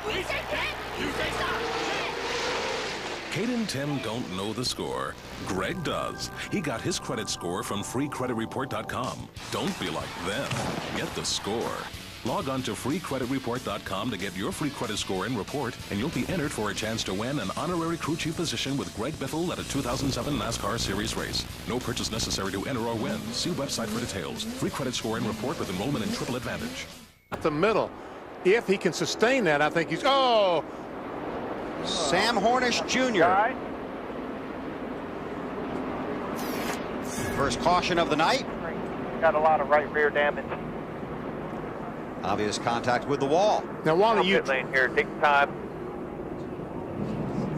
We say 10, you say stop. Kate and Tim don't know the score. Greg does. He got his credit score from freecreditreport.com. Don't be like them. Get the score. Log on to freecreditreport.com to get your free credit score and report, and you'll be entered for a chance to win an honorary crew chief position with Greg Biffle at a 2007 NASCAR Series race. No purchase necessary to enter or win. See website for details. Free credit score and report with enrollment in Triple Advantage. The middle. If he can sustain that, I think he's... Oh! Sam Hornish Jr. First caution of the night. Got a lot of right rear damage. Obvious contact with the wall. Now, Wally, Pit lane here, take time.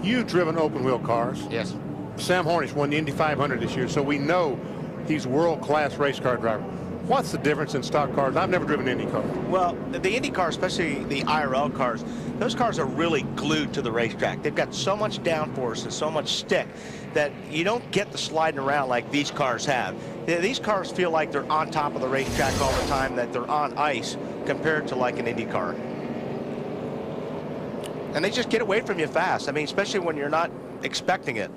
You've driven open wheel cars. Yes. Sam Hornish won the Indy 500 this year, so we know he's a world-class race car driver. What's the difference in stock cars? I've never driven an Indy car. Well, the Indy car, especially the IRL cars, those cars are really glued to the racetrack. They've got so much downforce and so much stick that you don't get the sliding around like these cars have. These cars feel like they're on top of the racetrack all the time, that they're on ice compared to like an Indy car. And they just get away from you fast. I mean, especially when you're not expecting it.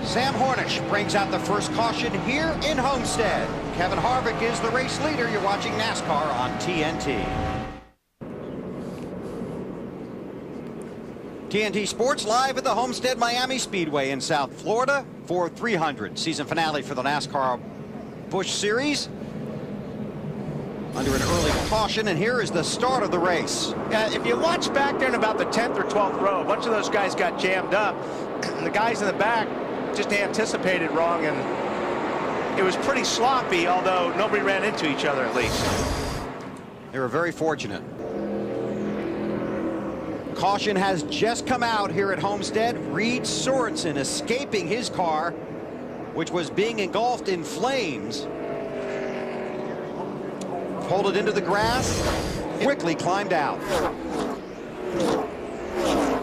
Sam Hornish brings out the first caution here in Homestead. Kevin Harvick is the race leader. You're watching NASCAR on TNT. TNT Sports live at the Homestead Miami Speedway in South Florida for 300 season finale for the NASCAR Busch Series. Under an early caution, and here is the start of the race. If you watch back there in about the 10th or 12th row, a bunch of those guys got jammed up. And the guys in the back just anticipated wrong, and it was pretty sloppy, although nobody ran into each other at least. They were very fortunate. Caution has just come out here at Homestead. Reed Sorensen escaping his car, which was being engulfed in flames. Pulled it into the grass, quickly climbed out.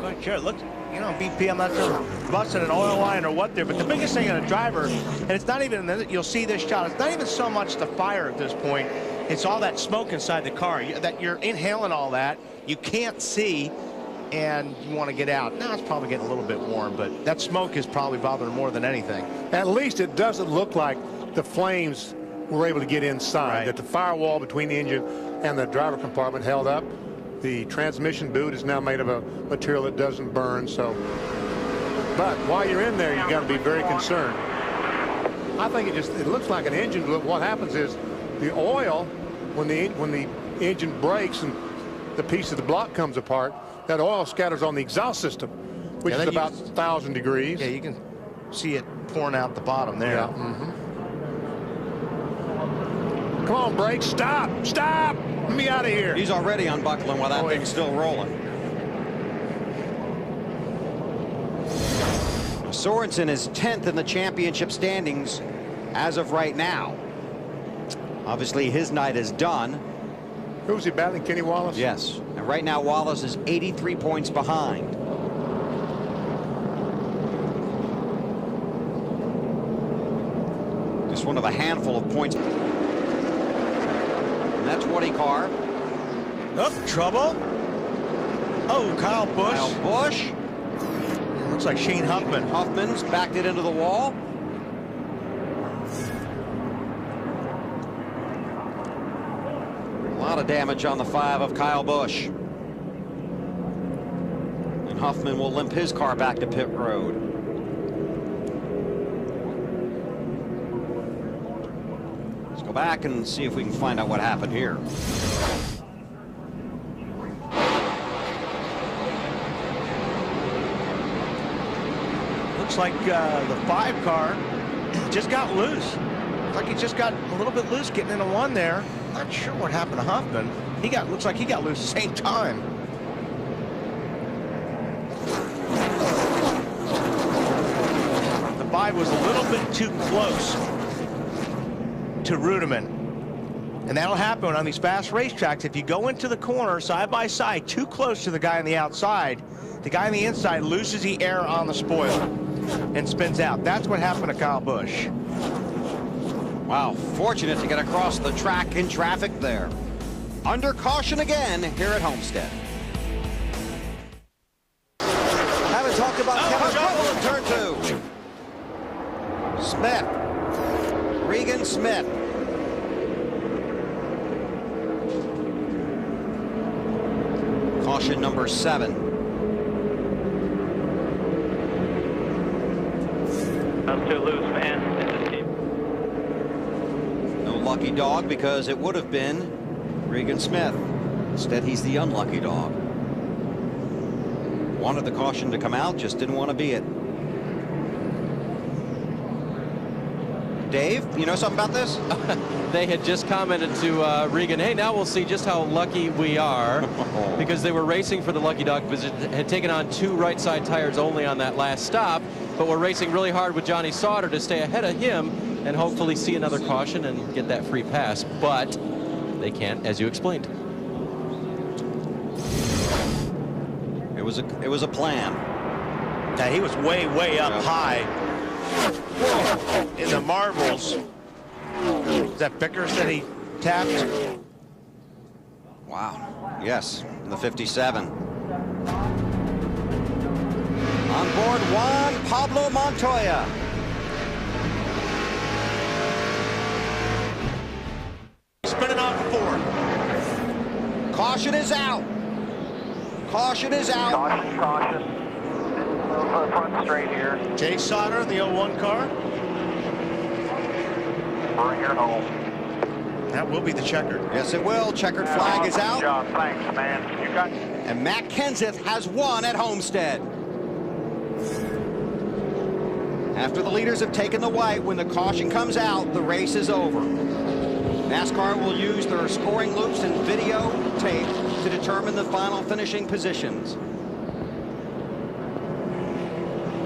Good, sure, look, you know, BP, I'm not sure busting an oil line or what there, but the biggest thing in a driver, and it's not even, you'll see this shot, it's not even so much the fire at this point, it's all that smoke inside the car, that you're inhaling all that, you can't see, and you want to get out. Now it's probably getting a little bit warm, but that smoke is probably bothering more than anything. At least it doesn't look like the flames were able to get inside, that the firewall between the engine and the driver compartment held up. The transmission boot is now made of a material that doesn't burn, so. But while you're in there, you got to be very concerned. I think it looks like an engine. Look, what happens is the oil, when the engine breaks and the piece of the block comes apart, that oil scatters on the exhaust system, which is about 1,000 degrees. Yeah, you can see it pouring out the bottom there. Yeah. Come on, brakes, stop, stop, let me out of here. He's already unbuckling while that thing's still rolling. Sorensen is 10th in the championship standings as of right now. Obviously, his night is done. Who's he battling, Kenny Wallace? Yes, and right now Wallace is 83 points behind. Just one of a handful of points. That's Woody Carr. Oh, trouble. Oh, Kyle Busch. Kyle Busch. Looks like Shane Huffman. Huffman's backed it into the wall. A lot of damage on the 5 of Kyle Busch. And Huffman will limp his car back to pit road. Go back and see if we can find out what happened here. Looks like the 5 car just got loose. Looks like he just got a little bit loose getting into 1 there. Not sure what happened to Huffman. Looks like he got loose at the same time. The 5 was a little bit too close to Rudiman. And that'll happen on these fast racetracks. If you go into the corner side by side too close to the guy on the outside, the guy on the inside loses the air on the spoiler and spins out. That's what happened to Kyle Busch. Wow, fortunate to get across the track in traffic there. under caution again here at Homestead. Haven't talked about Kevin trouble in turn 2. Smith. Regan Smith. Caution number 7. That's too loose, man. No lucky dog because it would have been Regan Smith. Instead, he's the unlucky dog. Wanted the caution to come out, just didn't want to be it. Dave, you know something about this? They had just commented to Regan, hey, now we'll see just how lucky we are, because they were racing for the lucky dog position, had taken on 2 right side tires only on that last stop, but we're racing really hard with Johnny Sauter to stay ahead of him and hopefully see another caution and get that free pass, but they can't, as you explained. It was a plan. Yeah, he was way up high in the marbles. Is that Vickers that he tapped? Wow. Yes, in the 57. On board Juan Pablo Montoya. Spinning off the 4. Caution is out. Caution is out. Caution, caution. Front straight here. Jay Sauter, the 01 car. Bring her home. That will be the checkered. Yes, it will. Checkered flag is out. Good job. Thanks, man. You got. And Matt Kenseth has won at Homestead. After the leaders have taken the white, when the caution comes out, the race is over. NASCAR will use their scoring loops and video tape to determine the final finishing positions.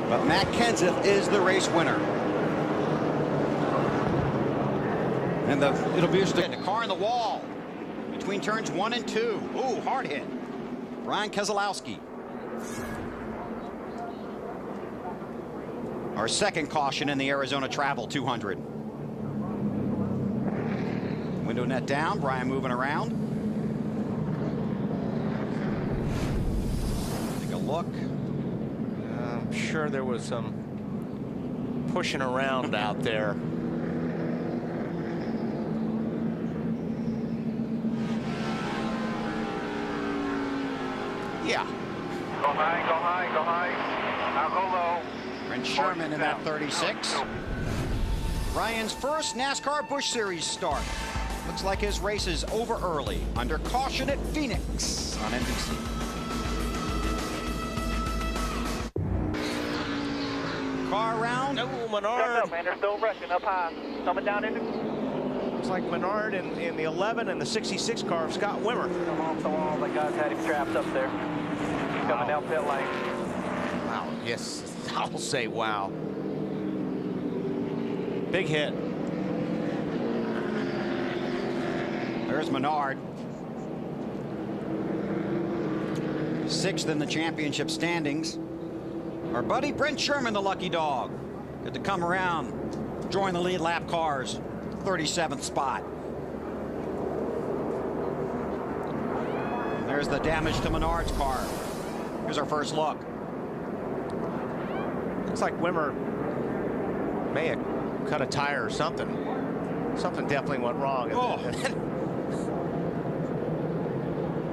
But Matt Kenseth is the race winner. And it'll be interesting. The car in the wall between turns 1 and 2. Ooh, hard hit. Brian Keselowski. Our second caution in the Arizona Travel 200. Window net down. Brian moving around. Take a look. I'm sure there was some pushing around out there. Yeah. Go high, go high, go high. Now go low. Brent Sherman in that 36. Ryan's first NASCAR Busch Series start. Looks like his race is over early. Under caution at Phoenix on NBC. Car around. No, Shut Menard. up, man. They're still rushing up high. Coming down into. Looks like Menard in the 11 and the 66 car of Scott Wimmer. Come off the wall. The guys had him trapped up there. He's coming down pit lane. Wow, yes, I'll say wow. Big hit. There's Menard. 6th in the championship standings. Our buddy Brent Sherman, the lucky dog. Good to come around, join the lead lap cars. 37th spot. And there's the damage to Menard's car. Here's our first look. Looks like Wimmer may have cut a tire or something. Something definitely went wrong. Oh.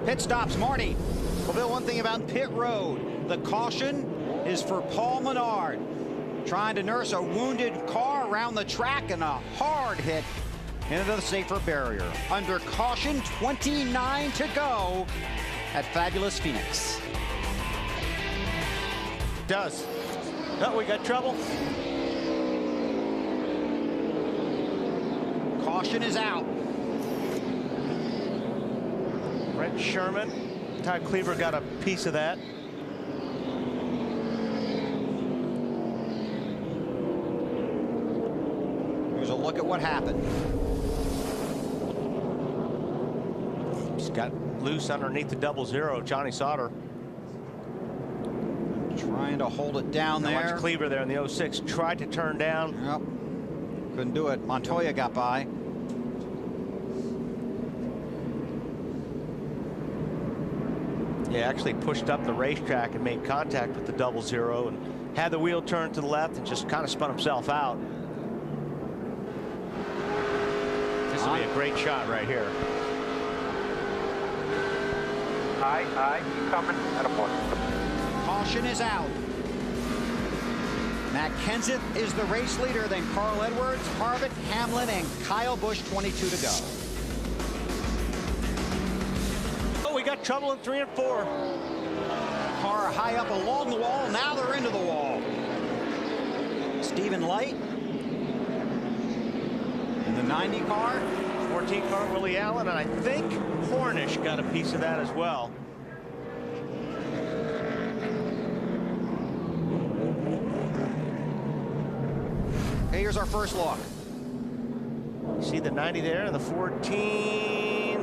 Pit stops, Marty. Well, Bill, one thing about pit road, the caution is for Paul Menard, trying to nurse a wounded car around the track, and a hard hit into the safer barrier. Under caution, 29 to go at Fabulous Phoenix. Does. Oh, we got trouble. Caution is out. Brent Sherman. Todd Cleaver got a piece of that. Here's a look at what happened. Just got loose underneath the 00, Johnny Sauter. Trying to hold it down there. Watch Cleaver there in the 06. Tried to turn down. Yep. Couldn't do it. Montoya got by. Yeah, actually pushed up the racetrack and made contact with the 00 and had the wheel turn to the left and just kind of spun himself out. This will be a great shot right here. Aye, keep coming. At a point. Caution is out. Matt Kenseth is the race leader, then Carl Edwards, Harvick, Hamlin, and Kyle Busch, 22 to go. Oh, we got trouble in 3 and 4. Car high up along the wall. Now they're into the wall. Stephen Light in the 90 car. 14 car Willie Allen, and I think Hornish got a piece of that as well. Okay, here's our first look. You see the 90 there and the 14.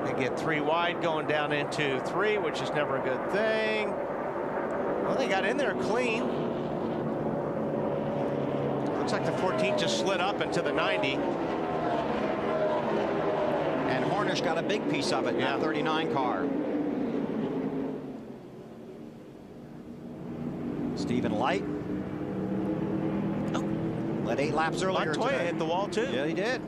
They get 3 wide going down into 3, which is never a good thing. Well, they got in there clean. Looks like the 14 just slid up into the 90. And Hornish got a big piece of it in that 39 car. Stephen Light. Led 8 laps earlier Montoya today. hit the wall too. Yeah, he did.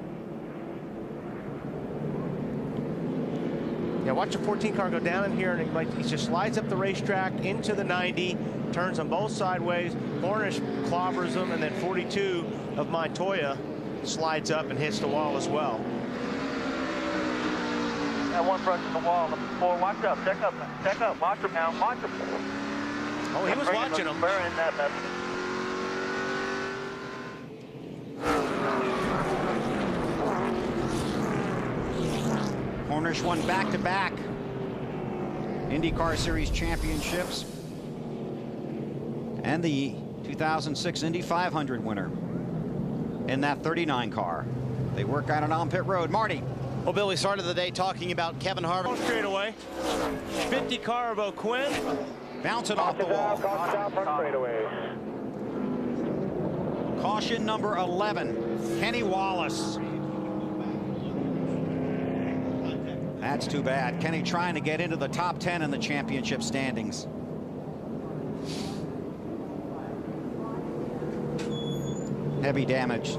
Yeah, watch the 14 car go down in here, and he just slides up the racetrack into the 90, turns them both sideways. Hornish clobbers them, and then 42 of Montoya slides up and hits the wall as well. That one brush in the wall. Number 4, watch up. Check up. Watch him now. Watch him. Oh, he was watching him. Burying that mess. Hornish won back-to-back IndyCar Series championships and the 2006 Indy 500 winner in that 39 car. They work out on pit road. Marty. Well, Bill, we started the day talking about Kevin Harvick. Straight away. 50 car of O'Quinn. Bounce it off the wall. Caution number 11, Kenny Wallace. That's too bad. Kenny trying to get into the top 10 in the championship standings. Heavy damage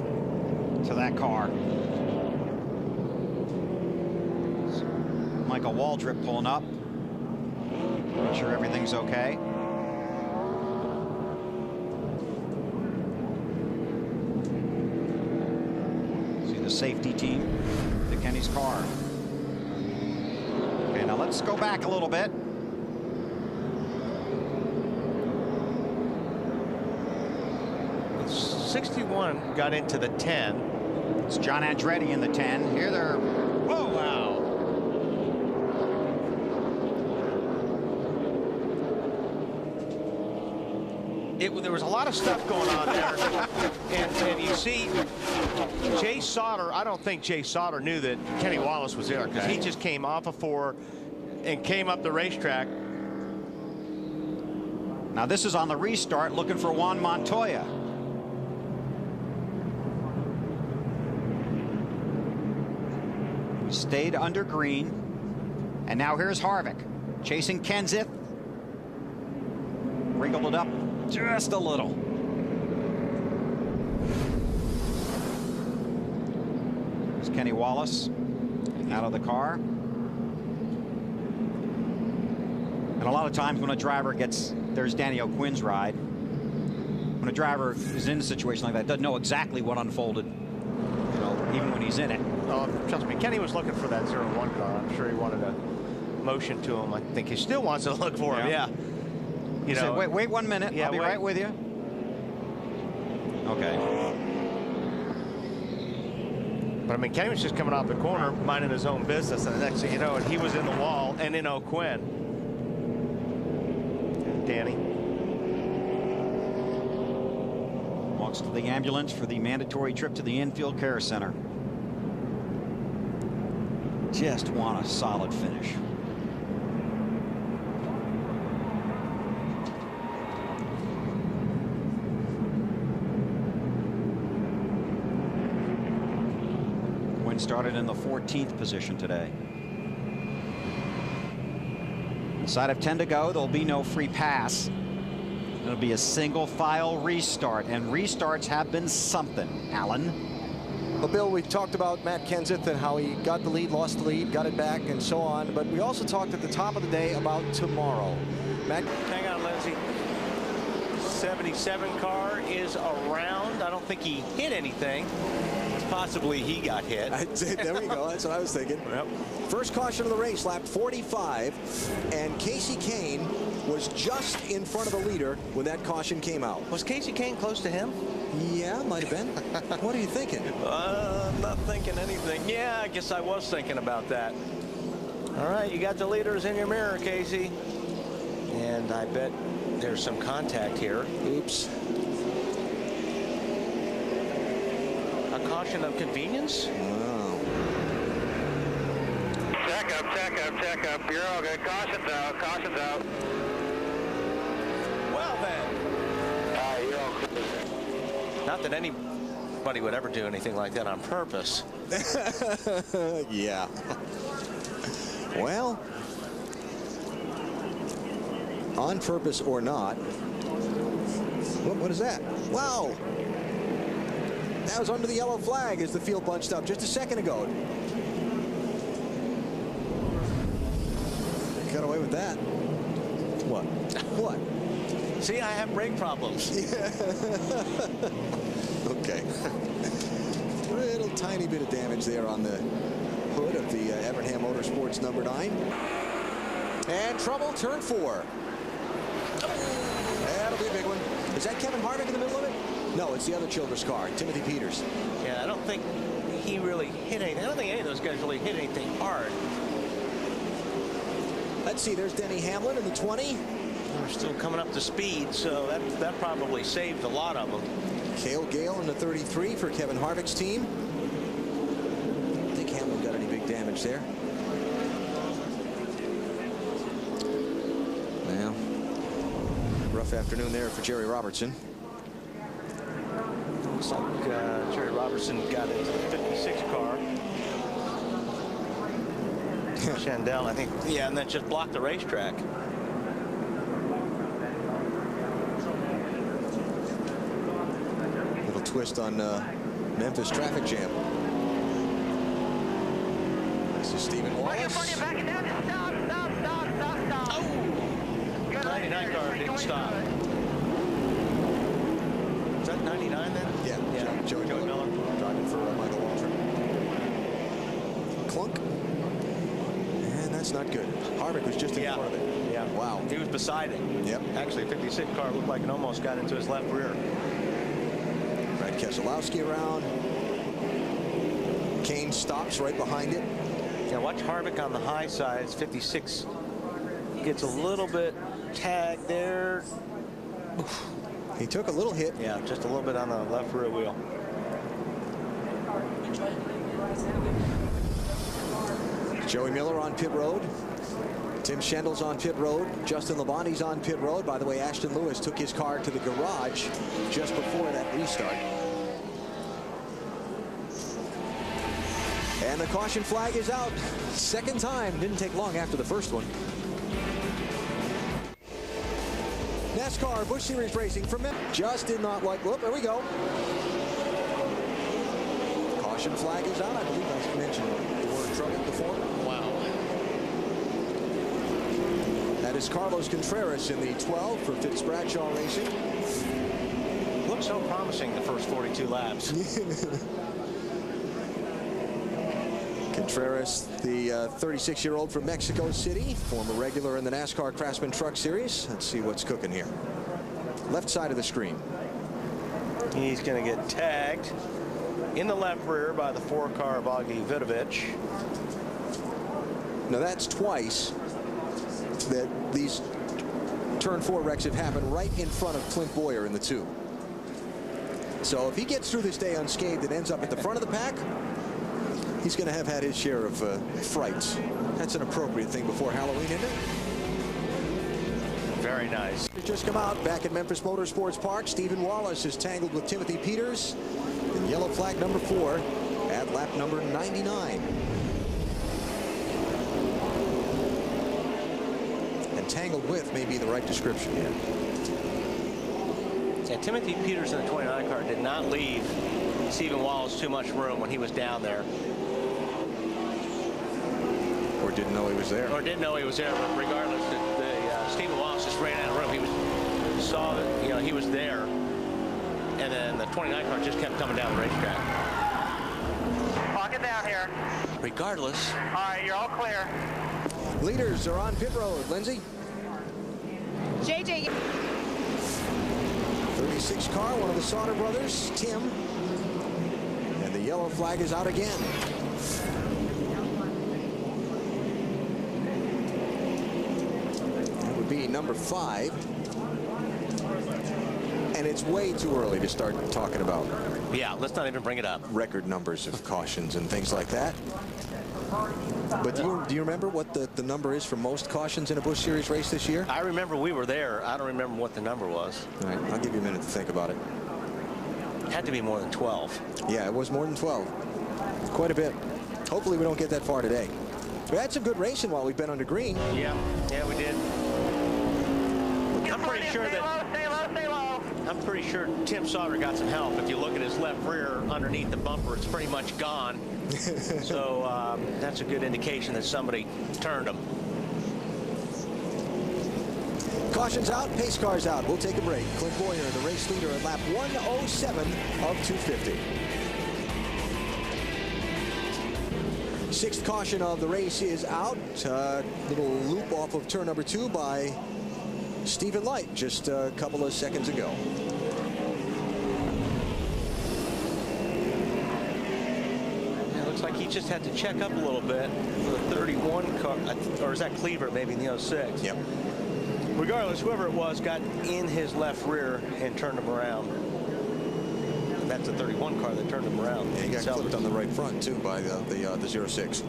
to that car. Michael Waldrip pulling up. Make sure everything's okay. See the safety team to Kenny's car. Okay, now let's go back a little bit. Well, 61 got into the 10. It's John Andretti in the 10. Here they're... Whoa, wow. There was a lot of stuff going on there. and you see Jay Sauter, I don't think Jay Sauter knew that Kenny Wallace was there, because he just came off of 4 and came up the racetrack. Now this is on the restart, looking for Juan Montoya. He stayed under green. And now here's Harvick chasing Kenseth. Wriggled it up just a little. There's Kenny Wallace out of the car. And a lot of times when a driver gets, there's Danny O'Quinn's ride. When a driver is in a situation like that, doesn't know exactly what unfolded, you know, even when he's in it. Oh, trust me, Kenny was looking for that 01 car. I'm sure he wanted a motion to him. I think he still wants to look for him. Yeah. You know, wait 1 minute. Yeah, I'll be right with you. Okay. But I mean, Kenny was just coming off the corner, minding his own business, and the next thing you know, he was in the wall and in O'Quinn. Danny walks to the ambulance for the mandatory trip to the infield care center. Just want a solid finish. Started in the 14th position today. Inside of 10 to go, there'll be no free pass. It'll be a single file restart, and restarts have been something. Alan? Well, Bill, we talked about Matt Kenseth and how he got the lead, lost the lead, got it back, and so on. But we also talked at the top of the day about tomorrow. Matt, Hang on, Lindsay. 77 car is around. I don't think he hit anything. Possibly he got hit. there we go. That's what I was thinking. Yep. First caution of the race, lap 45, and Casey Kane was just in front of the leader when that caution came out. Was Casey Kane close to him? Yeah, might have been. What are you thinking? I'm not thinking anything. Yeah, I guess I was thinking about that. All right, you got the leaders in your mirror, Casey. And I bet there's some contact here. Oops. A caution of convenience? Wow. Check up. You're all good. Caution's out. Well then. You're all good. Not that anybody would ever do anything like that on purpose. Yeah. Well, on purpose or not. What is that? Wow. That was under the yellow flag as the field bunched up just a second ago. Got away with that. What? What? See, I have brake problems. Okay. Little tiny bit of damage there on the hood of the Evernham Motorsports number 9. And trouble, turn 4. That'll be a big one. Is that Kevin Harvick in the middle of it? No, it's the other Childress car, Timothy Peters. Yeah, I don't think he really hit anything. I don't think any of those guys really hit anything hard. Let's see, there's Denny Hamlin in the 20. They're still coming up to speed, so that probably saved a lot of them. Cale Gale in the 33 for Kevin Harvick's team. I don't think Hamlin got any big damage there. Well, rough afternoon there for Jerry Robertson. Looks like Jerry Robertson got into the 56 car. Chandel, I think. Yeah, and that just blocked the racetrack. Little twist on Memphis traffic jam. This is Stephen Wallace. Stop. 99 car didn't stop. Is that 99 then? Yeah. Joey Miller. Driving for Michael Waltrip. Clunk. And that's not good. Harvick was just in front of it. Yeah. Wow. He was beside it. Yep. Actually, a 56 car looked like it almost got into his left rear. Brad Keselowski around. Kane stops right behind it. Yeah, watch Harvick on the high side. 56 gets a little bit tagged there. He took a little hit. Yeah, just a little bit on the left rear wheel. Joey Miller on pit road. Tim Schendel's on pit road. Justin Labonte's on pit road. By the way, Ashton Lewis took his car to the garage just before that restart. And the caution flag is out. Second time. Didn't take long after the first one. Nascar Busch Series racing from just did not like. Whoop, there we go. Caution flag is out. I believe I mentioned the word trouble before. Wow. That is Carlos Contreras in the 12 for Fitz Bradshaw Racing. Looked so promising the first 42 laps. Contreras, the 36-year-old from Mexico City, former regular in the NASCAR Craftsman Truck Series. Let's see what's cooking here. Left side of the screen. He's going to get tagged in the left rear by the 4-car Boggy Vidovich. Now that's twice that these turn 4 wrecks have happened right in front of Clint Boyer in the 2. So if he gets through this day unscathed and ends up at the front of the pack, he's going to have had his share of frights. That's an appropriate thing before Halloween, isn't it? Very nice. Just come out back at Memphis Motorsports Park. Stephen Wallace is tangled with Timothy Peters in yellow flag number 4 at lap number 99. And tangled with may be the right description. Yeah, Timothy Peters in the 29 car did not leave Stephen Wallace too much room when he was down there. Or didn't know he was there. Or didn't know he was there, but regardless, Stephen Wallace just ran out of room. He saw that, you know, he was there, and then the 29 car just kept coming down the racetrack. Lock it down here. Regardless. All right, you're all clear. Leaders are on pit road. Lindsay. JJ. 36 car, one of the Sauter brothers, Tim. And the yellow flag is out again. That would be number 5. And it's way too early to start talking about. Yeah, let's not even bring it up. Record numbers of cautions and things like that. But do you remember what the number is for most cautions in a Busch Series race this year? I remember we were there. I don't remember what the number was. All right, I'll give you a minute to think about it. It had to be more than 12. Yeah, it was more than 12. Quite a bit. Hopefully we don't get that far today. We had some good racing while we've been under green. Yeah, we did. I'm pretty sure that. Stay low, stay low. I'm pretty sure Tim Sauter got some help. If you look at his left rear underneath the bumper, it's pretty much gone. So that's a good indication that somebody turned him. Caution's out, pace car's out. We'll take a break. Clint Boyer, the race leader at lap 107 of 250. Sixth caution of the race is out. Little loop off of turn number 2 by Stephen Light just a couple of seconds ago. Looks like he just had to check up a little bit for the 31 car, or is that Cleaver maybe in the 06? Yep. Regardless, whoever it was got in his left rear and turned him around. And that's the 31 car that turned him around. Yeah, he got clipped on the right front too by the 06.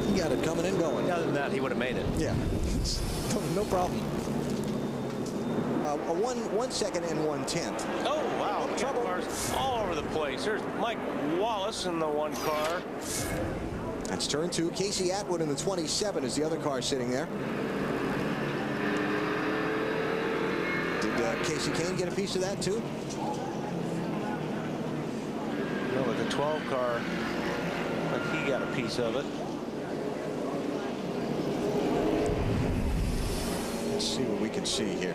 He got it coming and going. Other than that, he would have made it. Yeah, no problem. A 1 second and 1/10. Oh, wow. Trouble cars all over the place. There's Mike Wallace in the 1 car. That's turn 2. Casey Atwood in the 27 is the other car sitting there. Did Casey Kane get a piece of that too? No, with the 12 car, but he got a piece of it. Let's see what we can see here.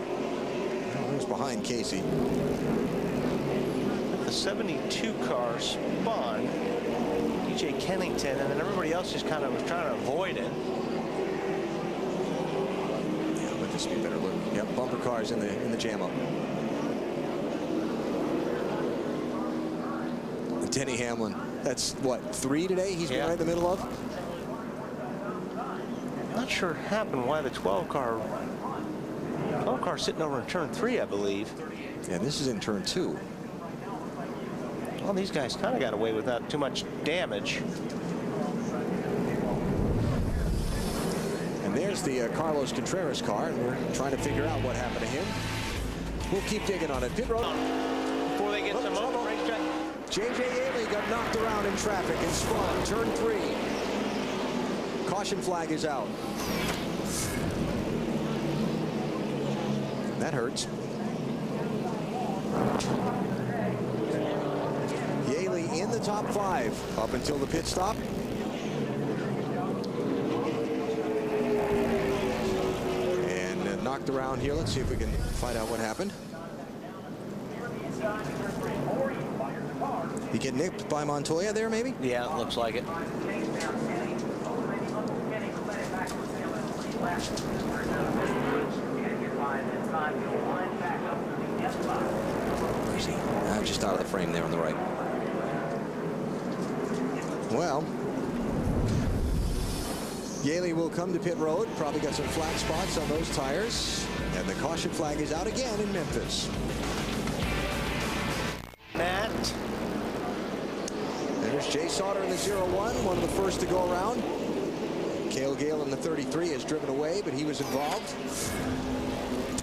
Who's behind Casey? The 72 car spun DJ Kennington, and then everybody else just kind of was trying to avoid it. Yeah, let this be a better look. Yep, bumper cars in the jam up. Denny Hamlin. That's what, 3 today? He's been right in the middle of. Not sure what happened. Why the 12 car sitting over in turn 3, I believe. Yeah, this is in turn 2. Well, these guys kind of got away without too much damage. And there's the Carlos Contreras car, and we're trying to figure out what happened to him. We'll keep digging on it. Pit road. Before they get some open racetrack. J.J. Yaley got knocked around in traffic and spun. Turn 3. Caution flag is out. That hurts. Yaley in the top 5 up until the pit stop. And knocked around here. Let's see if we can find out what happened. He get nipped by Montoya there, maybe? Yeah, it looks like it. Where is he? I'm just out of the frame there on the right. Well, Yaley will come to pit road. Probably got some flat spots on those tires. And the caution flag is out again in Memphis. Matt. There's Jay Sauter in the 01, one of the first to go around. Cale Gale in the 33 has driven away, but he was involved.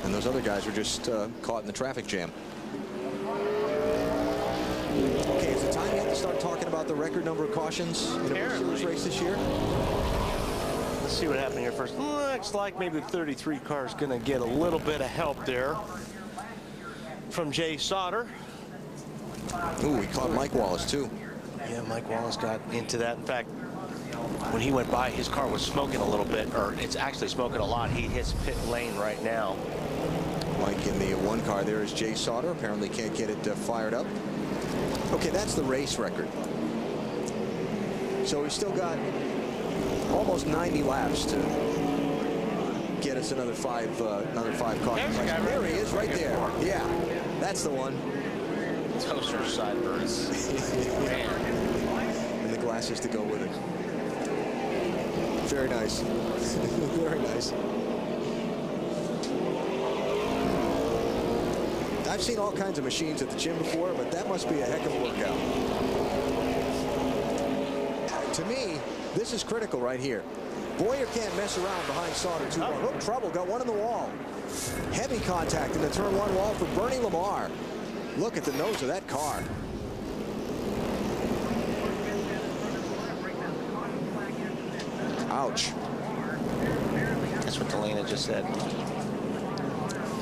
And those other guys were just caught in the traffic jam. Okay, is it time yet to start talking about the record number of cautions in a Busch Series race this year? Let's see what happened here first. Looks like maybe the 33 car is going to get a little bit of help there from Jay Sauter. Ooh, he caught Mike Wallace, too. Yeah, Mike Wallace got into that. In fact, when he went by, his car was smoking a little bit, or it's actually smoking a lot. He hits pit lane right now. Mike in the one car there is Jay Sauter. Apparently can't get it fired up. Okay, that's the race record. So we've still got almost 90 laps to get us another five cars. There he is, right there. Yeah, that's the one. Toaster sideburns. Man. And the glasses to go with it. Very nice. Very nice. I've seen all kinds of machines at the gym before, but that must be a heck of a workout. To me, this is critical right here. Boyer can't mess around behind Sauter too long. Oh, trouble, got one in the wall. Heavy contact in the turn one wall for Bernie Lamar. Look at the nose of that car. Ouch. That's what Delana just said.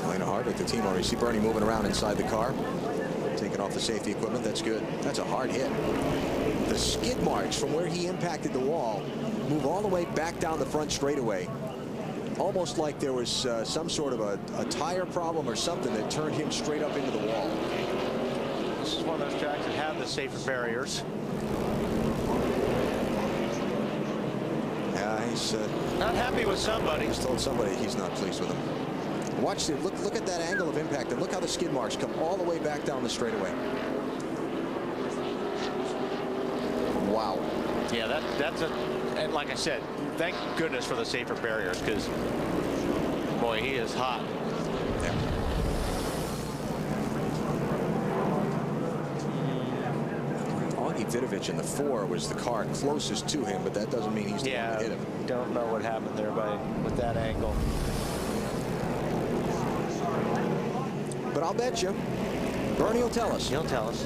Delana Hardwick, the team owner. You see Bernie moving around inside the car, taking off the safety equipment. That's good. That's a hard hit. The skid marks from where he impacted the wall move all the way back down the front straightaway. Almost like there was some sort of a tire problem or something that turned him straight up into the wall. This is one of those tracks that have the safer barriers. Yeah, he's not happy with somebody. He's told somebody he's not pleased with him. Watch the look at that angle of impact, and look how the skid marks come all the way back down the straightaway. Wow. Yeah, that's a, and like I said, thank goodness for the safer barriers, because boy, he is hot. Yeah. Augie Vidovich in the 4 was the car closest to him, but that doesn't mean he's the one that hit him. Don't know what happened there with that angle. But I'll bet you, Bernie will tell us. He'll tell us.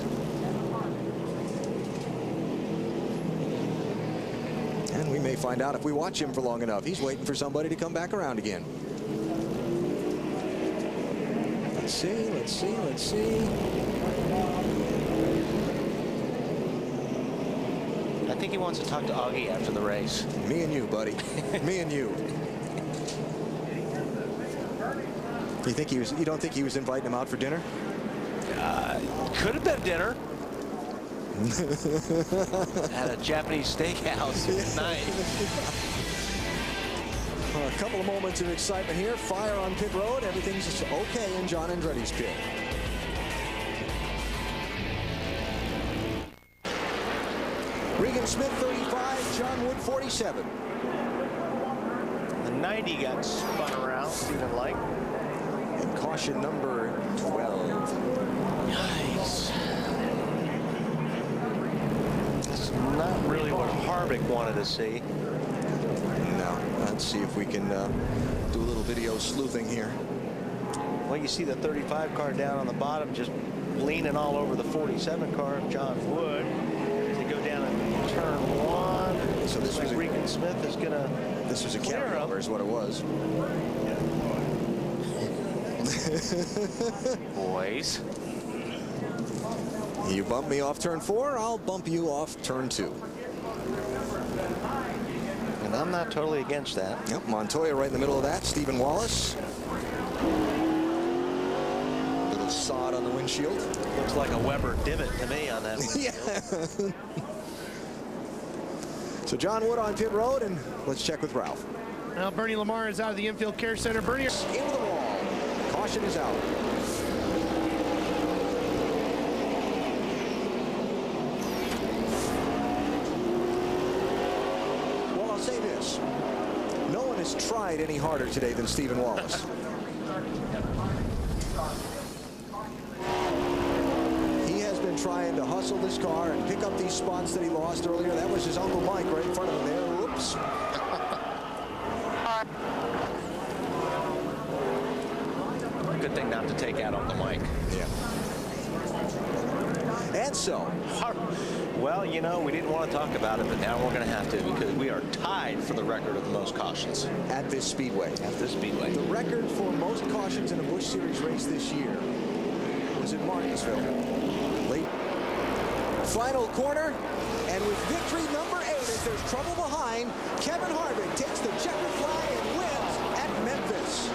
And we may find out if we watch him for long enough. He's waiting for somebody to come back around again. Let's see, let's see, let's see. I think he wants to talk to Augie after the race. Me and you, buddy. Me and you. You don't think he was inviting him out for dinner? Could have been dinner. At a Japanese steakhouse tonight. A couple of moments of excitement here. Fire on pit road. Everything's okay in John Andretti's pit. Regan Smith 35, John Wood 47. The 90 got spun around, Stephen Light. And caution number 12. Nice. It's not really what Harvick wanted to see. No. Let's see if we can do a little video sleuthing here. Well, you see the 35 car down on the bottom just leaning all over the 47 car of John Wood. They go down in turn one. So this was Regan Smith is going to. This was a carryover, is what it was. Boys. You bump me off turn 4, I'll bump you off turn 2. And I'm not totally against that. Yep, Montoya right in the middle of that. Stephen Wallace. Little sod on the windshield. Looks like a Weber divot to me on that one. Yeah. So John Wood on pit road, and let's check with Ralph. Now Bernie Lamar is out of the infield care center. Bernie into the wall. Caution is out. Well, I'll say this. No one has tried any harder today than Stephen Wallace. He has been trying to hustle this car and pick up these spots that he lost earlier. That was his Uncle Mike right in front of him there. Whoops. Good thing not to take out Uncle Mike. Yeah. And so. Well, you know, we didn't want to talk about it, but now we're going to have to, because we are tied for the record of the most cautions. At this speedway. At this speedway. The record for most cautions in a Busch Series race this year was in Martinsville. Late. Final corner, and with victory number 8, as there's trouble behind, Kevin Harvick takes the checkered flag and wins at Memphis.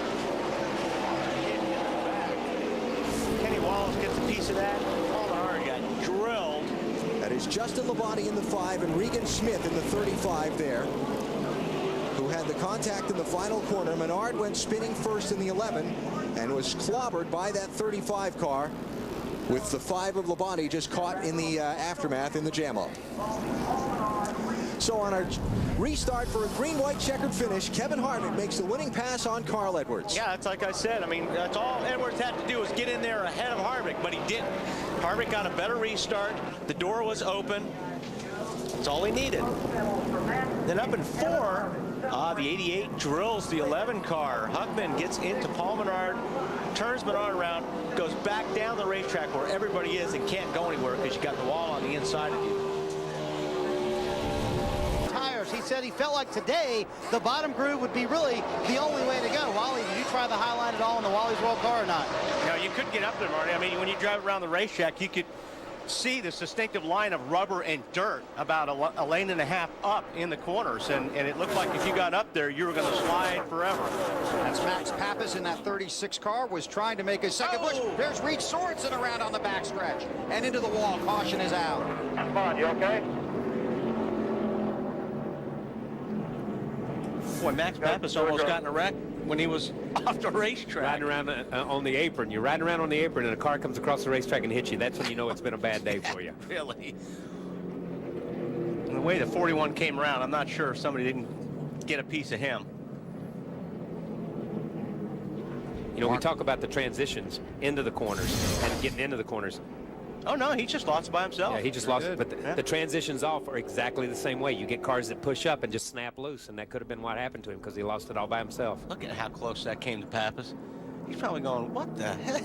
Kenny Wallace gets a piece of that. Paul Menard got drilled. That is Justin Labonte in the 5 and Regan Smith in the 35 there, who had the contact in the final corner. Menard went spinning first in the 11 and was clobbered by that 35 car, with the 5 of Labonte just caught in the aftermath in the jam-up. So on our restart for a green-white checkered finish, Kevin Harvick makes the winning pass on Carl Edwards. Yeah, it's like I said. I mean, that's all Edwards had to do was get in there ahead of Harvick, but he didn't. Harvick got a better restart. The door was open. That's all he needed. Then up in 4, the 88 drills the 11 car. Huckman gets into Paul Menard, turns Menard around, goes back down the racetrack where everybody is and can't go anywhere because you got the wall on the inside of you. Tires. He said he felt like today the bottom groove would be really the only way to go. Wally, did you try the Highline at all in the Wally's World car or not? No, you couldn't get up there, Marty. I mean, when you drive around the racetrack, you could see this distinctive line of rubber and dirt about a lane and a half up in the corners, and it looked like if you got up there, you were going to slide forever. That's Max Pappas in that 36 car, was trying to make his second push. There's Reed Sorensen around on the backstretch and into the wall. Caution is out. Come on, you okay? Boy, Max Pappas almost got in a wreck when he was off the racetrack. Riding around on the apron. You're riding around on the apron and a car comes across the racetrack and hits you. That's when you know it's been a bad day for you. Really? And the way the 41 came around, I'm not sure if somebody didn't get a piece of him. You know, we talk about the transitions into the corners and getting into the corners. Oh, no, he just lost it by himself. Yeah, he just lost it. But the transitions off are exactly the same way. You get cars that push up and just snap loose, and that could have been what happened to him because he lost it all by himself. Look at how close that came to Pappas. He's probably going, what the heck?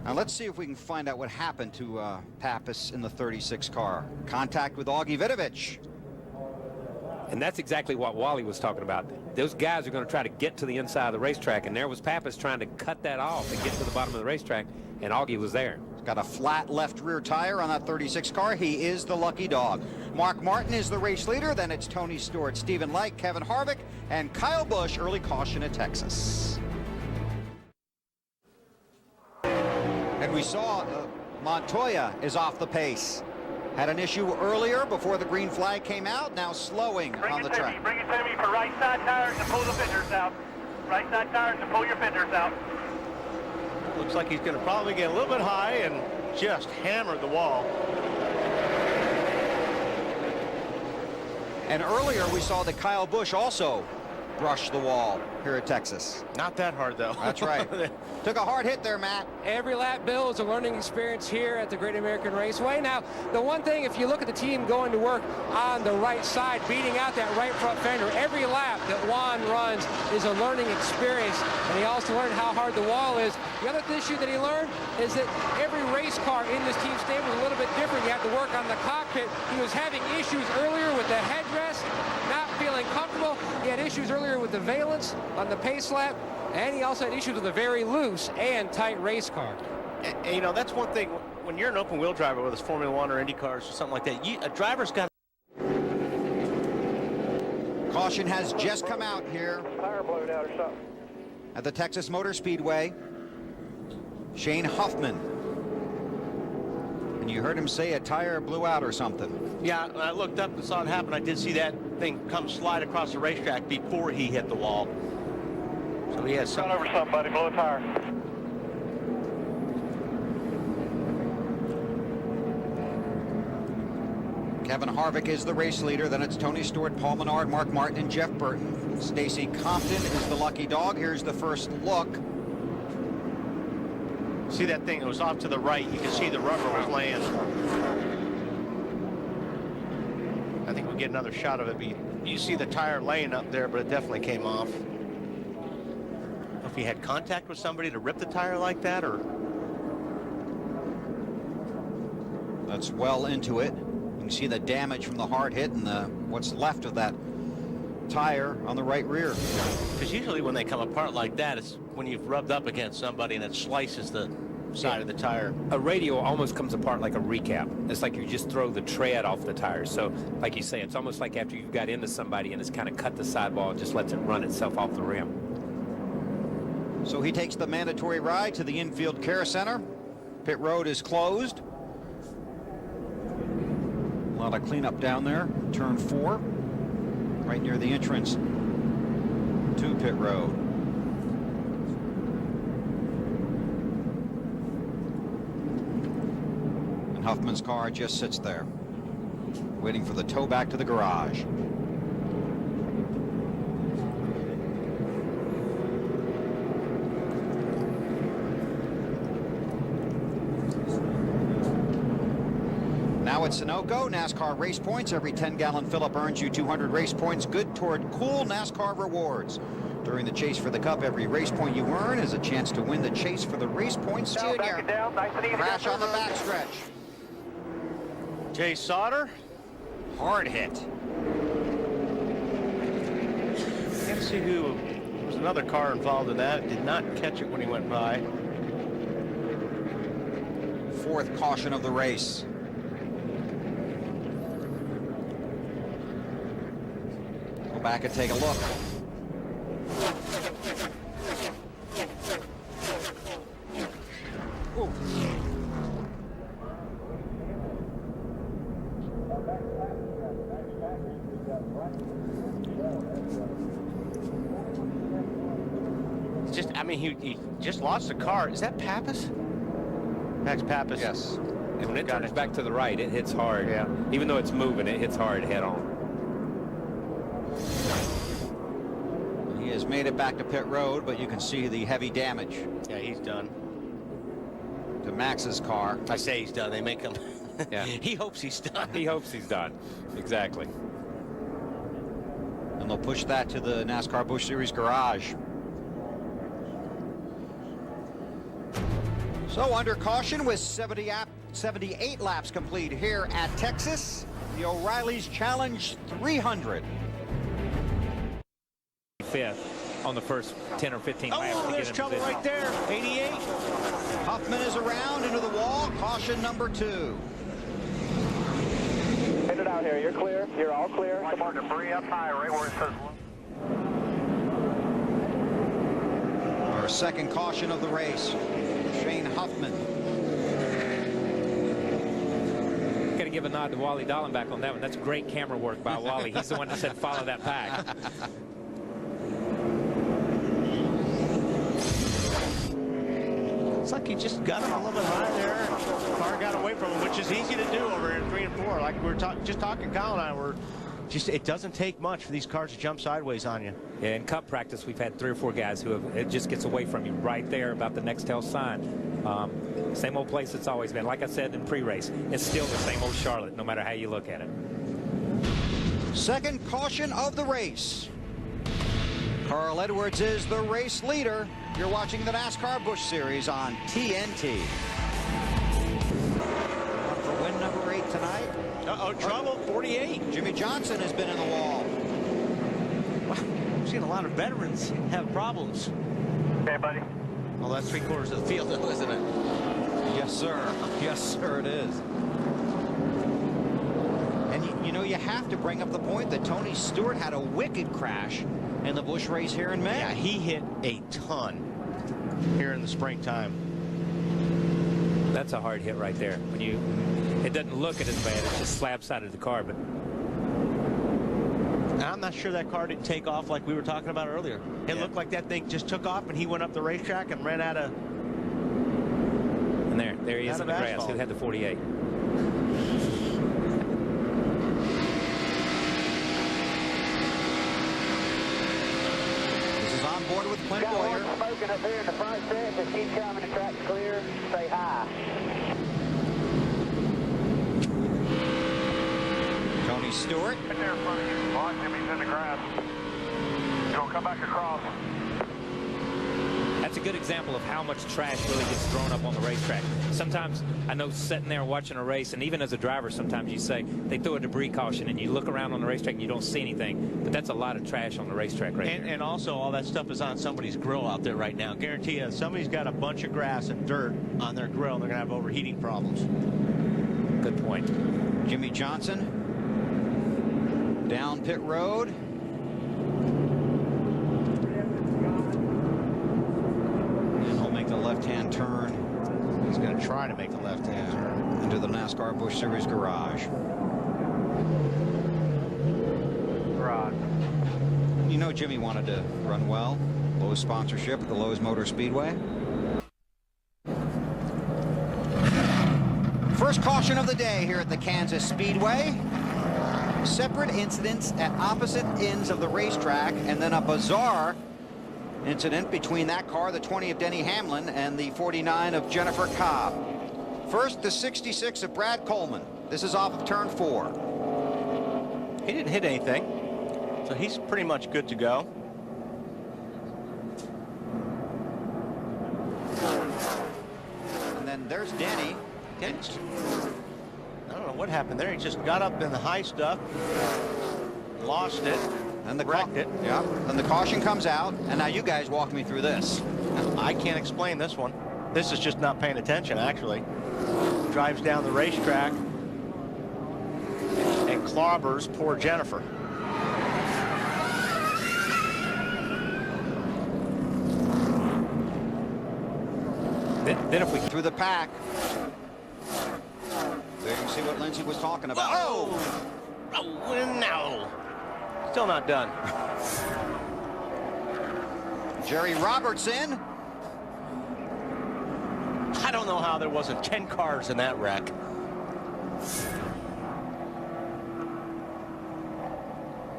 Now let's see if we can find out what happened to Pappas in the 36 car. Contact with Augie Vidovich. And that's exactly what Wally was talking about. Those guys are going to try to get to the inside of the racetrack, and there was Pappas trying to cut that off and get to the bottom of the racetrack, and Augie was there. Got a flat left rear tire on that 36 car. He is the lucky dog. Mark Martin is the race leader. Then it's Tony Stewart, Stephen Light, Kevin Harvick, and Kyle Busch. Early caution at Texas. And we saw Montoya is off the pace. Had an issue earlier before the green flag came out. Now slowing on the track. Bring it to me for right side tires and pull the fenders out. Right side tires and pull your fenders out. Looks like he's going to probably get a little bit high and just hammer the wall. And earlier we saw that Kyle Busch also brushed the wall here at Texas. Not that hard, though. That's right. Took a hard hit there, Matt. Every lap, Bill, is a learning experience here at the Great American Raceway. Now, the one thing, if you look at the team going to work on the right side, beating out that right front fender, every lap that Juan runs is a learning experience, and he also learned how hard the wall is. The other issue that he learned is that every race car in this team stable is a little bit different. You have to work on the cockpit. He was having issues earlier with the headrest, not feeling comfortable. He had issues earlier with the valence on the pace lap, and he also had issues with a very loose and tight race car. And, you know, that's one thing. When you're an open wheel driver, whether it's Formula One or Indy cars or something like that, a driver's got. Caution has just come out here Tire blowed out or something. at the Texas Motor Speedway. Shane Huffman. And you heard him say a tire blew out or something. Yeah, when I looked up and saw it happen, I did see that thing come slide across the racetrack before he hit the wall. So he has some. Run over somebody, blow a tire. Kevin Harvick is the race leader. Then it's Tony Stewart, Paul Menard, Mark Martin, and Jeff Burton. Stacy Compton is the lucky dog. Here's the first look. See that thing that was off to the right? You can see the rubber was laying. I think we'll get another shot of it. You see the tire laying up there, but it definitely came off. if he had contact with somebody to rip the tire like that, or... That's well into it. You can see the damage from the hard hit and what's left of that tire on the right rear. Because usually when they come apart like that, it's when you've rubbed up against somebody and it slices the side of the tire. A radial almost comes apart like a recap. It's like you just throw the tread off the tires. So like you say, it's almost like after you've got into somebody and it's kind of cut the sidewall and just lets it run itself off the rim. So he takes the mandatory ride to the infield care center. Pit road is closed. A lot of cleanup down there. Turn 4, right near the entrance to pit road. And Huffman's car just sits there, waiting for the tow back to the garage. Now at Sunoco, NASCAR race points. Every 10-gallon fill-up earns you 200 race points, good toward cool NASCAR rewards. During the chase for the Cup, every race point you earn is a chance to win the chase for the Race Points Junior. Crash on the backstretch. Jay Sauter, hard hit. Can't see who. There was another car involved in that. It did not catch it when he went by. 4th caution of the race. Go back and take a look. Ooh. Just, I mean, he just lost the car. Is that Pappas? Max Pappas. Yes. And when it turns back to the right, it hits hard. Yeah. Even though it's moving, it hits hard head on. He has made it back to pit road, but you can see the heavy damage. Yeah, he's done. To Max's car. I say he's done. They make him. Yeah. He hopes he's done. He hopes he's done. Exactly. And they'll push that to the NASCAR Busch Series garage. So under caution with 78 laps complete here at Texas, the O'Reilly's Challenge 300. 5th on the first 10 or 15 laps. Oh, there's trouble right there. 88. Huffman is around into the wall. Caution number 2. Headed out here. You're clear. You're all clear. Come on, debris up high, right where it says. Our second caution of the race. Shane Huffman. Got to give a nod to Wally Dallenbach on that one. That's great camera work by Wally. He's the one that said follow that pack. It's like he just got him a little bit high there. The car got away from him, which is easy to do over in 3 and 4. Like we were just talking, Kyle and I were just, it doesn't take much for these cars to jump sideways on you. Yeah, in Cup practice, we've had 3 or 4 guys who have, it just gets away from you right there about the Nextel sign. Same old place it's always been. Like I said in pre-race, it's still the same old Charlotte, no matter how you look at it. Second caution of the race. Carl Edwards is the race leader. You're watching the NASCAR Busch Series on TNT. For win number 8 tonight. Uh-oh, trouble, 48. Jimmy Johnson has been in the wall. Wow, I've seen a lot of veterans have problems. Hey, buddy. Well, that's 3/4 of the field, though, isn't it? Yes, sir. Yes, sir, it is. And you know, you have to bring up the point that Tony Stewart had a wicked crash in the Busch race here in May. Yeah, he hit a ton here in the springtime. That's a hard hit right there. When you, it doesn't look at as bad. It's just slab side of the car, but I'm not sure that car didn't take off like we were talking about earlier. It looked like that thing just took off and he went up the racetrack and ran out of. And there he is in the grass. Asphalt. Who had the 48? This is on board with Clint Boyer. Smoking up there in the front set. Just keep coming. The track's clear. Say hi. Tony Stewart. Right there in front of you. Watch him, he's in the grass. He'll come back across. it's a good example of how much trash really gets thrown up on the racetrack. Sometimes I know sitting there watching a race, and even as a driver, sometimes you say they throw a debris caution, and you look around on the racetrack and you don't see anything. But that's a lot of trash on the racetrack right And also, all that stuff is on somebody's grill out there right now. Guarantee you, somebody's got a bunch of grass and dirt on their grill, and they're going to have overheating problems. Good point. Jimmy Johnson down pit road. And he'll make the left-hand turn. He's going to try to make the left-hand turn into the NASCAR Busch Series garage. You know Jimmy wanted to run well. Lowe's sponsorship at the Lowe's Motor Speedway. First caution of the day here at the Kansas Speedway. Separate incidents at opposite ends of the racetrack, and then a bizarre incident between that car, the 20 of Denny Hamlin, and the 49 of Jennifer Cobb. First, the 66 of Brad Coleman. This is off of turn 4. He didn't hit anything, so he's pretty much good to go. And then there's Denny. I don't know what happened there. He just got up in the high stuff, lost it, and wrecked it. Yeah. Then the caution comes out, and now you guys walk me through this. I can't explain this one. This is just not paying attention, actually. Drives down the racetrack and clobbers poor Jennifer. Then if we through the pack, there you can see what Lindsay was talking about. Oh no, still not done. Jerry Robertson. I don't know how there wasn't 10 cars in that wreck.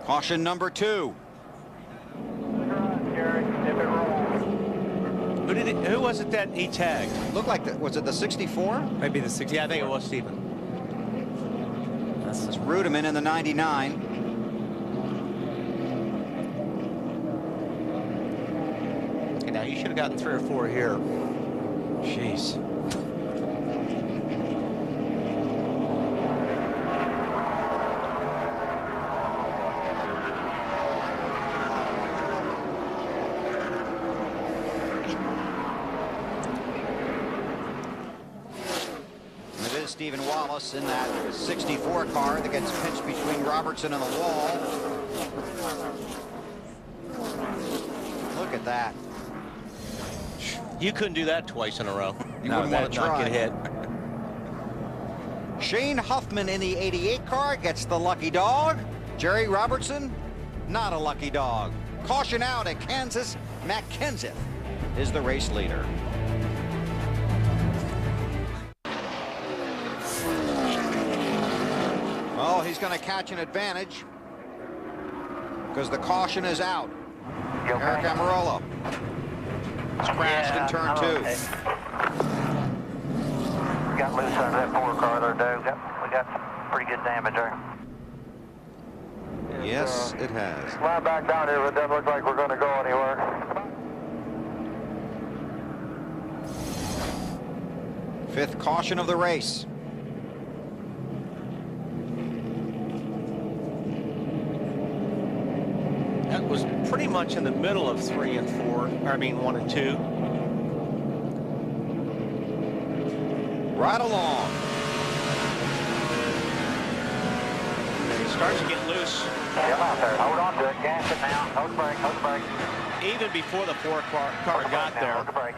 Caution number 2. Who was it that he tagged? Looked like was it the 64? Maybe the 64. Yeah, I think it was Stephen. That's Rudeman in the 99. Okay, now you should have gotten 3 or 4 here. Jeez. Stephen Wallace in that 64 car that gets pinched between Robertson and the wall. Look at that. You couldn't do that twice in a row. You No, wouldn't want to not get hit. Shane Huffman in the 88 car gets the lucky dog. Jerry Robertson, not a lucky dog. Caution out at Kansas. Matt Kenseth is the race leader. Oh, he's going to catch an advantage because the caution is out. Eric Amarola has crashed in turn 2. Okay. We got loose under that 4 car there, Doug. We got some pretty good damage there. Yes, it has. Slide back down here, but it doesn't look like we're going to go anywhere. Fifth caution of the race. That was pretty much in the middle of 3 and 4. I mean 1 and 2. Right along. And he starts to get loose. Get out there. Hold on to it. Gas it now. Hold the brake. Hold the brake. Even before the 4 car got there. Hold the brake.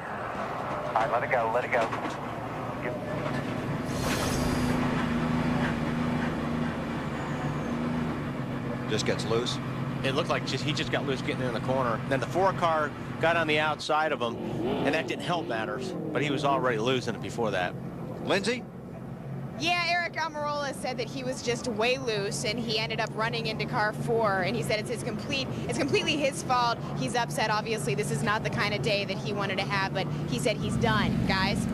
All right, let it go. Let it go. Just gets loose. It looked like he just got loose getting in the corner. Then the 4 car got on the outside of him, and that didn't help matters. But he was already losing it before that. Lindsay? Yeah, Eric Amarola said that he was just way loose, and he ended up running into car 4. And he said it's completely his fault. He's upset. Obviously, this is not the kind of day that he wanted to have, but he said he's done, guys.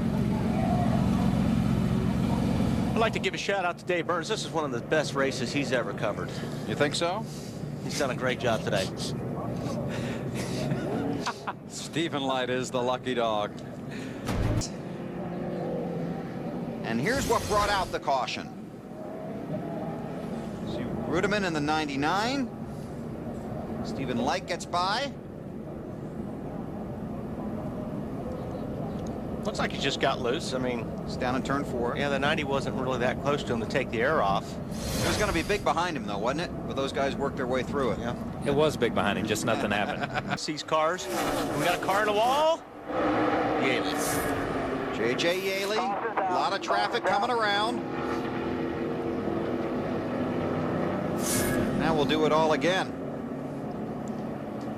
I'd like to give a shout out to Dave Burns. This is one of the best races he's ever covered. You think so? He's done a great job today. Stephen Light is the lucky dog. And here's what brought out the caution. See Ruderman in the 99. Stephen Light gets by. Looks like he just got loose. I mean, it's down in turn 4. Yeah, the 90 wasn't really that close to him to take the air off. It was going to be big behind him, though, wasn't it? But those guys worked their way through it. Yeah. It was big behind him, just nothing happened. Sees cars. We got a car in the wall. Yaley. J.J. Yaley. A lot of traffic coming around. Now we'll do it all again.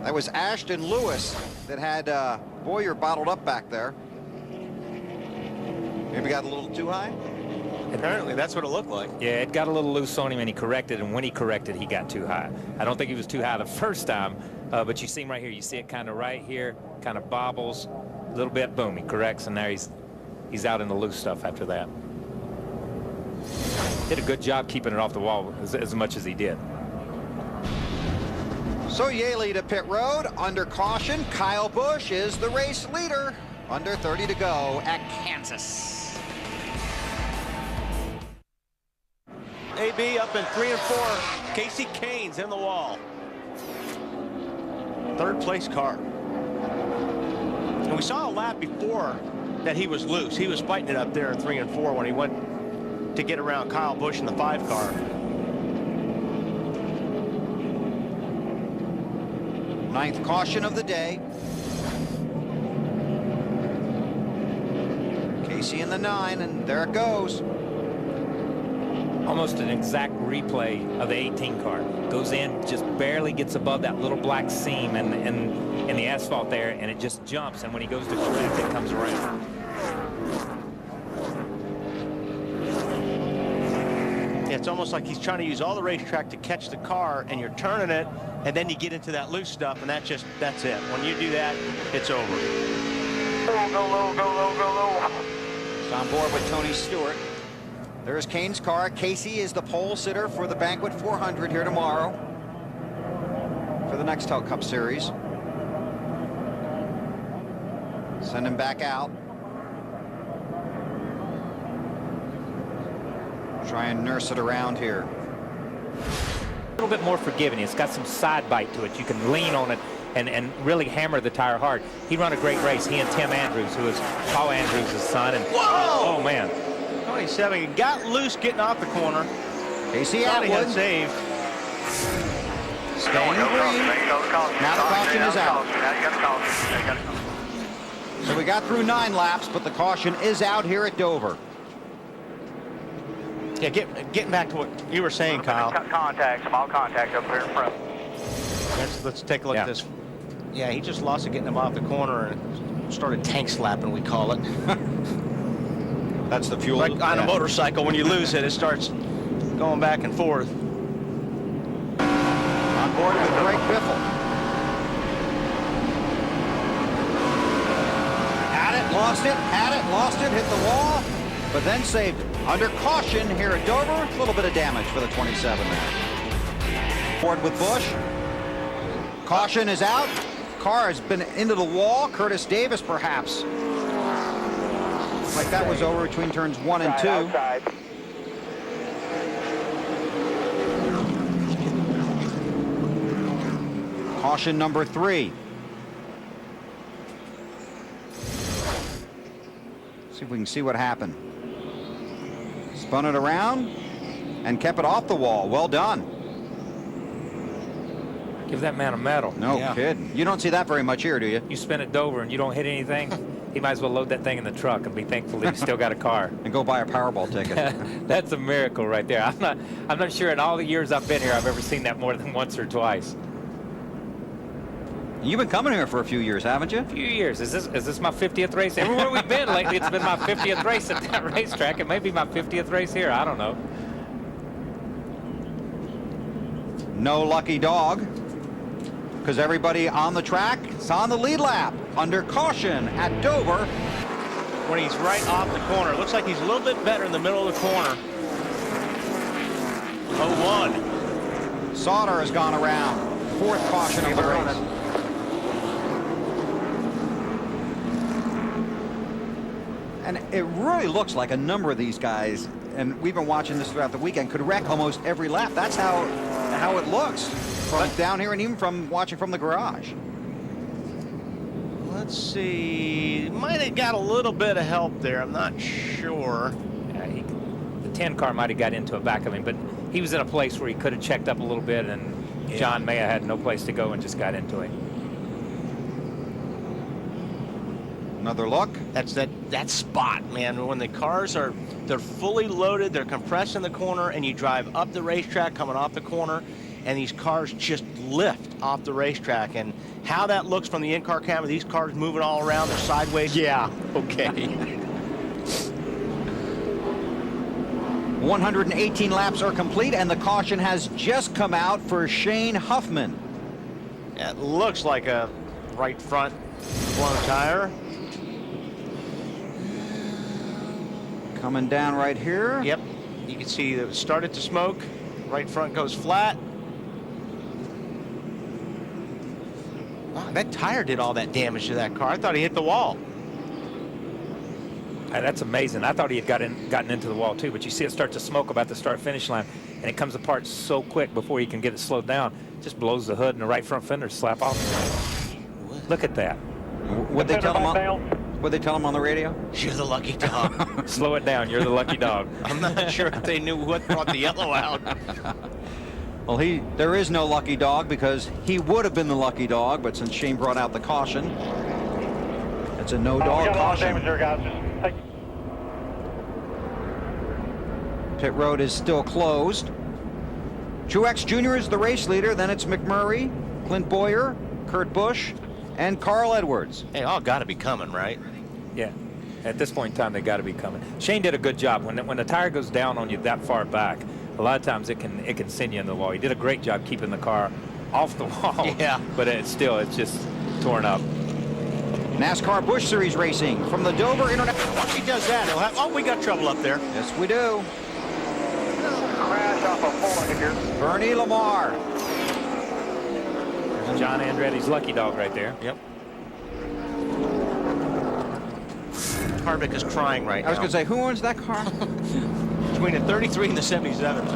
That was Ashton Lewis that had Boyer bottled up back there. Maybe got a little too high? Apparently, that's what it looked like. Yeah, it got a little loose on him, and he corrected, and when he corrected, he got too high. I don't think he was too high the first time, but you see him right here. You see it kind of right here, kind of bobbles a little bit, boom, he corrects, and now he's out in the loose stuff after that. Did a good job keeping it off the wall as much as he did. So Yaley to pit road, under caution. Kyle Busch is the race leader. Under 30 to go at Kansas. AB up in 3 and 4. Casey Kane's in the wall. Third place car. And we saw a lap before that he was loose. He was fighting it up there in 3 and 4 when he went to get around Kyle Busch in the 5 car. Ninth caution of the day. Casey in the 9, and there it goes. Almost an exact replay of the 18 car. Goes in, just barely gets above that little black seam in the asphalt there, and it just jumps, and when he goes to correct, it comes around. Yeah, it's almost like he's trying to use all the racetrack to catch the car, and you're turning it, and then you get into that loose stuff, and that's it. When you do that, it's over. Go low, go low, go low. He's on board with Tony Stewart. There's Kane's car. Casey is the pole sitter for the Banquet 400 here tomorrow for the Nextel Cup Series. Send him back out. Try and nurse it around here. A little bit more forgiving. It's got some side bite to it. You can lean on it and really hammer the tire hard. He run a great race. He and Tim Andrews, who is Paul Andrews' son. And whoa! Oh man. 27. He got loose getting off the corner. Casey Atwood Atwood saved. Staying green. Now the caution is out. So we got through 9 laps, but the caution is out here at Dover. Yeah, getting back to what you were saying, Kyle. Small contact up there in front. Let's take a look at this. Yeah, he just lost it getting him off the corner and started tank slapping, we call it. That's the fuel. Like on a motorcycle, when you lose it, it starts going back and forth. On board with Greg Biffle. Lost it, hit the wall, but then saved it. Under caution here at Dover, a little bit of damage for the 27 there. Board with Busch. Caution is out. Car has been into the wall. Curtis Davis, perhaps. Like that was over between turns 1 and 2. Outside. Caution number 3. See if we can see what happened. Spun it around and kept it off the wall. Well done. Give that man a medal. No kidding. You don't see that very much here, do you? You spin at Dover and you don't hit anything. He might as well load that thing in the truck and be thankful that he still got a car. And go buy a Powerball ticket. That's a miracle right there. I'm not sure in all the years I've been here I've ever seen that more than once or twice. You've been coming here for a few years, haven't you? A few years. Is this my 50th race? Everywhere we've been lately, it's been my 50th race at that racetrack. It may be my 50th race here. I don't know. No lucky dog, because everybody on the track is on the lead lap. Under caution at Dover. When he's right off the corner. It looks like he's a little bit better in the middle of the corner. 0-1. Sauter has gone around. 4th caution of the race. And it really looks like a number of these guys, and we've been watching this throughout the weekend, could wreck almost every lap. That's how it looks from down here and even from watching from the garage. Let's see. Might have got a little bit of help there. I'm not sure. Yeah, the 10 car might have got into it back of him, but he was in a place where he could have checked up a little bit, and John may have had no place to go and just got into it. Another look. That's that spot, man. When the cars they're fully loaded, they're compressed in the corner, and you drive up the racetrack coming off the corner, and these cars just lift off the racetrack. And how that looks from the in-car camera, these cars moving all around, they're sideways. Yeah, okay. 118 laps are complete, and the caution has just come out for Shane Huffman. It looks like a right front blown tire. Coming down right here. Yep, you can see that it started to smoke. Right front goes flat. Wow, that tire did all that damage to that car. I thought he hit the wall. That's amazing. I thought he had gotten into the wall too, but you see it start to smoke about the start-finish line, and it comes apart so quick before he can get it slowed down. Just blows the hood and the right front fender slap off. Look at that. Would they tell him on the radio? You're the lucky dog. Slow it down. You're the lucky dog. I'm not sure if they knew what brought the yellow out. Well, there is no lucky dog because he would have been the lucky dog, but since Shane brought out the caution, it's a no-dog caution. Pit road is still closed. Truex Jr. is the race leader. Then it's McMurray, Clint Boyer, Kurt Busch, and Carl Edwards. Hey, all got to be coming, right? Yeah. At this point in time, they got to be coming. Shane did a good job. When the tire goes down on you that far back, a lot of times it can send you in the wall. He did a great job keeping the car off the wall. Yeah. But it's just torn up. NASCAR Busch Series racing from the Dover International. Once he does that, he'll have. Oh, we got trouble up there. Yes, we do. Crash off a pole here. Bernie Lamar. There's John Andretti's lucky dog right there. Yep. Harvick is crying right now. I was going to say, who owns that car? Between the 33 and the 77.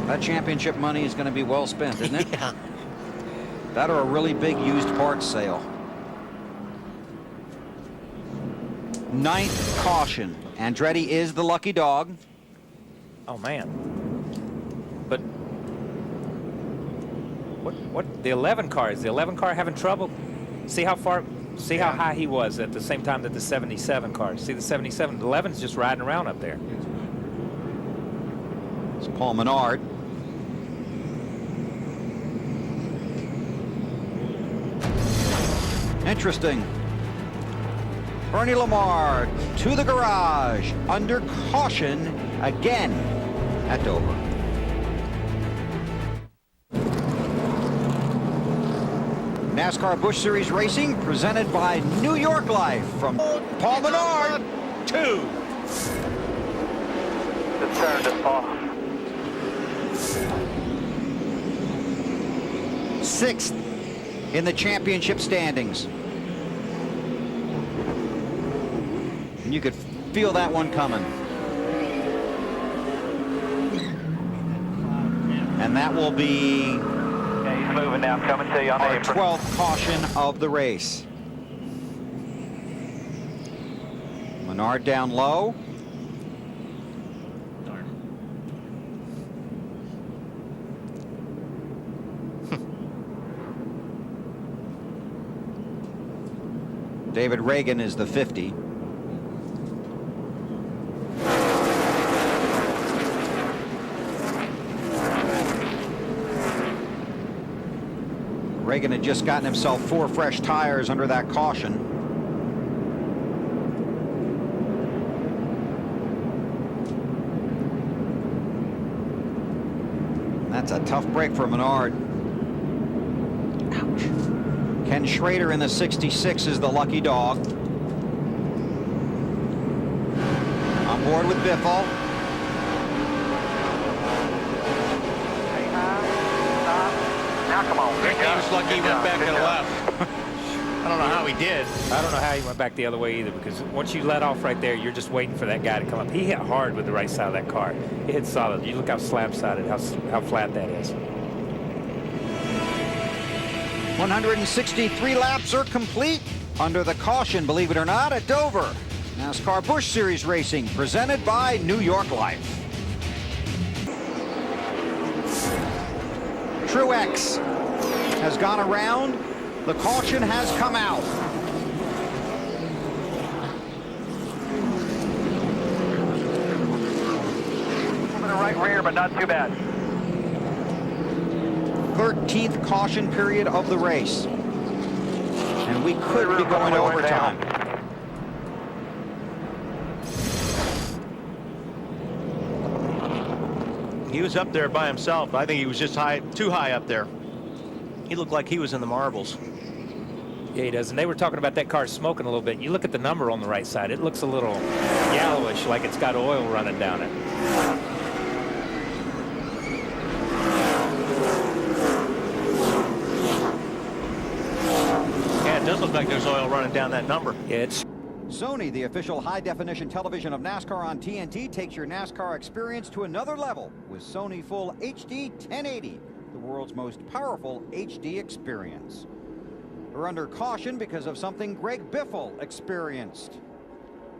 That championship money is going to be well spent, isn't it? Yeah. That or a really big used parts sale. 9th caution. Andretti is the lucky dog. Oh man. But what the 11 car is the 11 car having trouble? See how high he was at the same time that the 77 car. See the 77, the 11's just riding around up there. It's Paul Menard. Interesting. Bernie Lamar to the garage under caution again at Dover. NASCAR Busch Series racing presented by New York Life from Paul Menard. 2. Good turn to Paul. 6th in the championship standings. And you could feel that one coming. And that will be Yeah, he's moving now, coming to you on the our apron. 12th caution of the race. Menard down low. David Reagan is the 50. Reagan had just gotten himself 4 fresh tires under that caution. That's a tough break for Menard. Ouch. Ken Schrader in the 66 is the lucky dog. On board with Biffle. Now come on. He was lucky he went back to the left. I don't know how he did. I don't know how he went back the other way either, because once you let off right there, you're just waiting for that guy to come up. He hit hard with the right side of that car. It hit solid. You look how slab-sided, how flat that is. 163 laps are complete under the caution, believe it or not, at Dover. NASCAR Busch Series racing presented by New York Life. Truex has gone around. The caution has come out. Moving the right rear, but not too bad. 13th caution period of the race. And we could be going to overtime. He was up there by himself. I think he was just too high up there. He looked like he was in the marbles. Yeah, he does. And they were talking about that car smoking a little bit. You look at the number on the right side. It looks a little yellowish, like it's got oil running down it. Yeah, it does look like there's oil running down that number. It's Sony, the official high-definition television of NASCAR on TNT, takes your NASCAR experience to another level with Sony Full HD 1080, the world's most powerful HD experience. We're under caution because of something Greg Biffle experienced.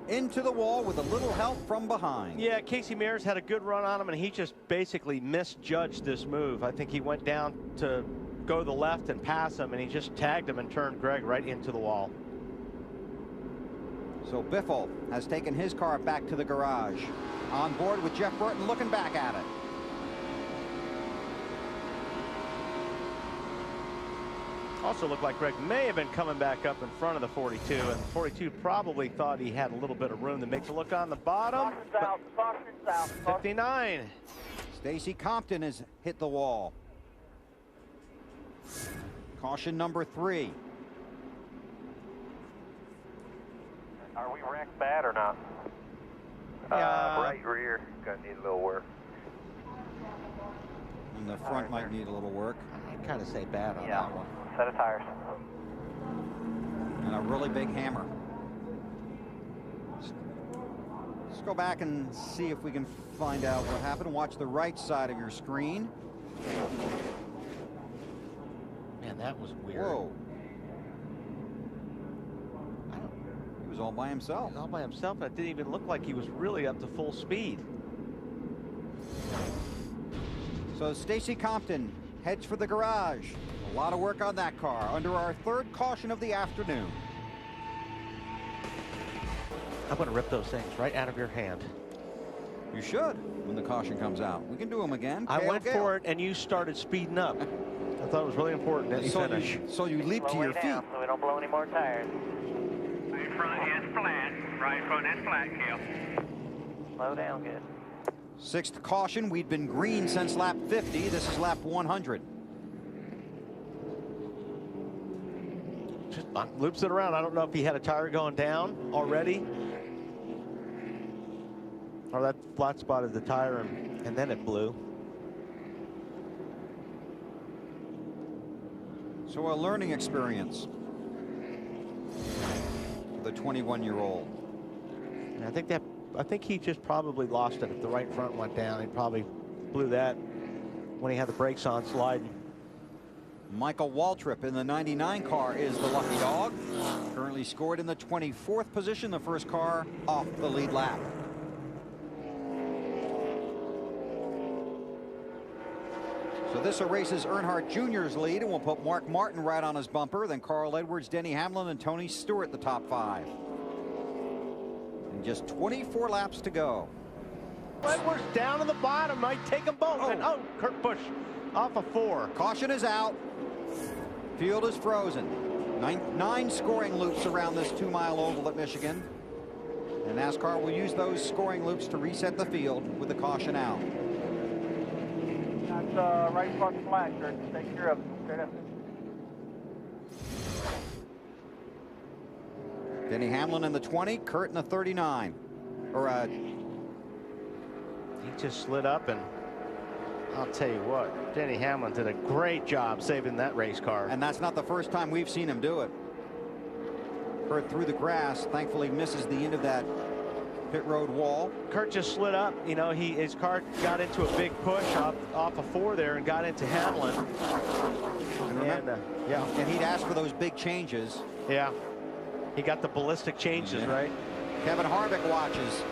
Into the wall with a little help from behind. Yeah, Casey Mears had a good run on him, and he just basically misjudged this move. I think he went down to go to the left and pass him, and he just tagged him and turned Greg right into the wall. So Biffle has taken his car back to the garage. On board with Jeff Burton looking back at it. Also looked like Greg may have been coming back up in front of the 42, and the 42 probably thought he had a little bit of room to make a look on the bottom. South. 59. Stacy Compton has hit the wall. Caution number 3. Are we wrecked bad or not? Right rear, gonna need a little work. And the front might need a little work. I'd kind of say bad on that one. Set of tires. And a really big hammer. Let's go back and see if we can find out what happened. Watch the right side of your screen. Man, that was weird. Whoa. He was all by himself. All by himself, and it didn't even look like he was really up to full speed. So Stacy Compton heads for the garage. A lot of work on that car under our 3rd caution of the afternoon. I'm going to rip those things right out of your hand. You should when the caution comes out. We can do them again. I went for it, and you started speeding up. I thought it was really important that you finish. So you leap to your feet. Down so we don't blow any more tires. Right front is flat. Right front is flat, Kel. Slow down good. 6th caution. We'd been green since lap 50. This is lap 100. Just loops it around. I don't know if he had a tire going down already, or that flat spotted the tire and then it blew. So a learning experience for the 21-year-old. And I think he just probably lost it. If the right front went down, he probably blew that when he had the brakes on sliding. Michael Waltrip in the 99 car is the lucky dog. Currently scored in the 24th position, the first car off the lead lap. So this erases Earnhardt Jr.'s lead and will put Mark Martin right on his bumper. Then Carl Edwards, Denny Hamlin, and Tony Stewart the top 5. And just 24 laps to go. Edwards down to the bottom, might take them both. And Kurt Busch off of 4. Caution is out. Field is frozen. Nine scoring loops around this 2-mile oval at Michigan. And NASCAR will use those scoring loops to reset the field with the caution out. That's right front flat, Kurt. Take care of it. Straight up. Denny Hamlin in the 20, Kurt in the 39. He just slid up, and I'll tell you what, Denny Hamlin did a great job saving that race car. And that's not the first time we've seen him do it. Kurt through the grass, thankfully misses the end of that pit road wall. Kurt just slid up. You know, his car got into a big push off of 4 there and got into Hamlin. Yeah, and he'd asked for those big changes. Yeah, he got the ballistic changes, right? Kevin Harvick watches.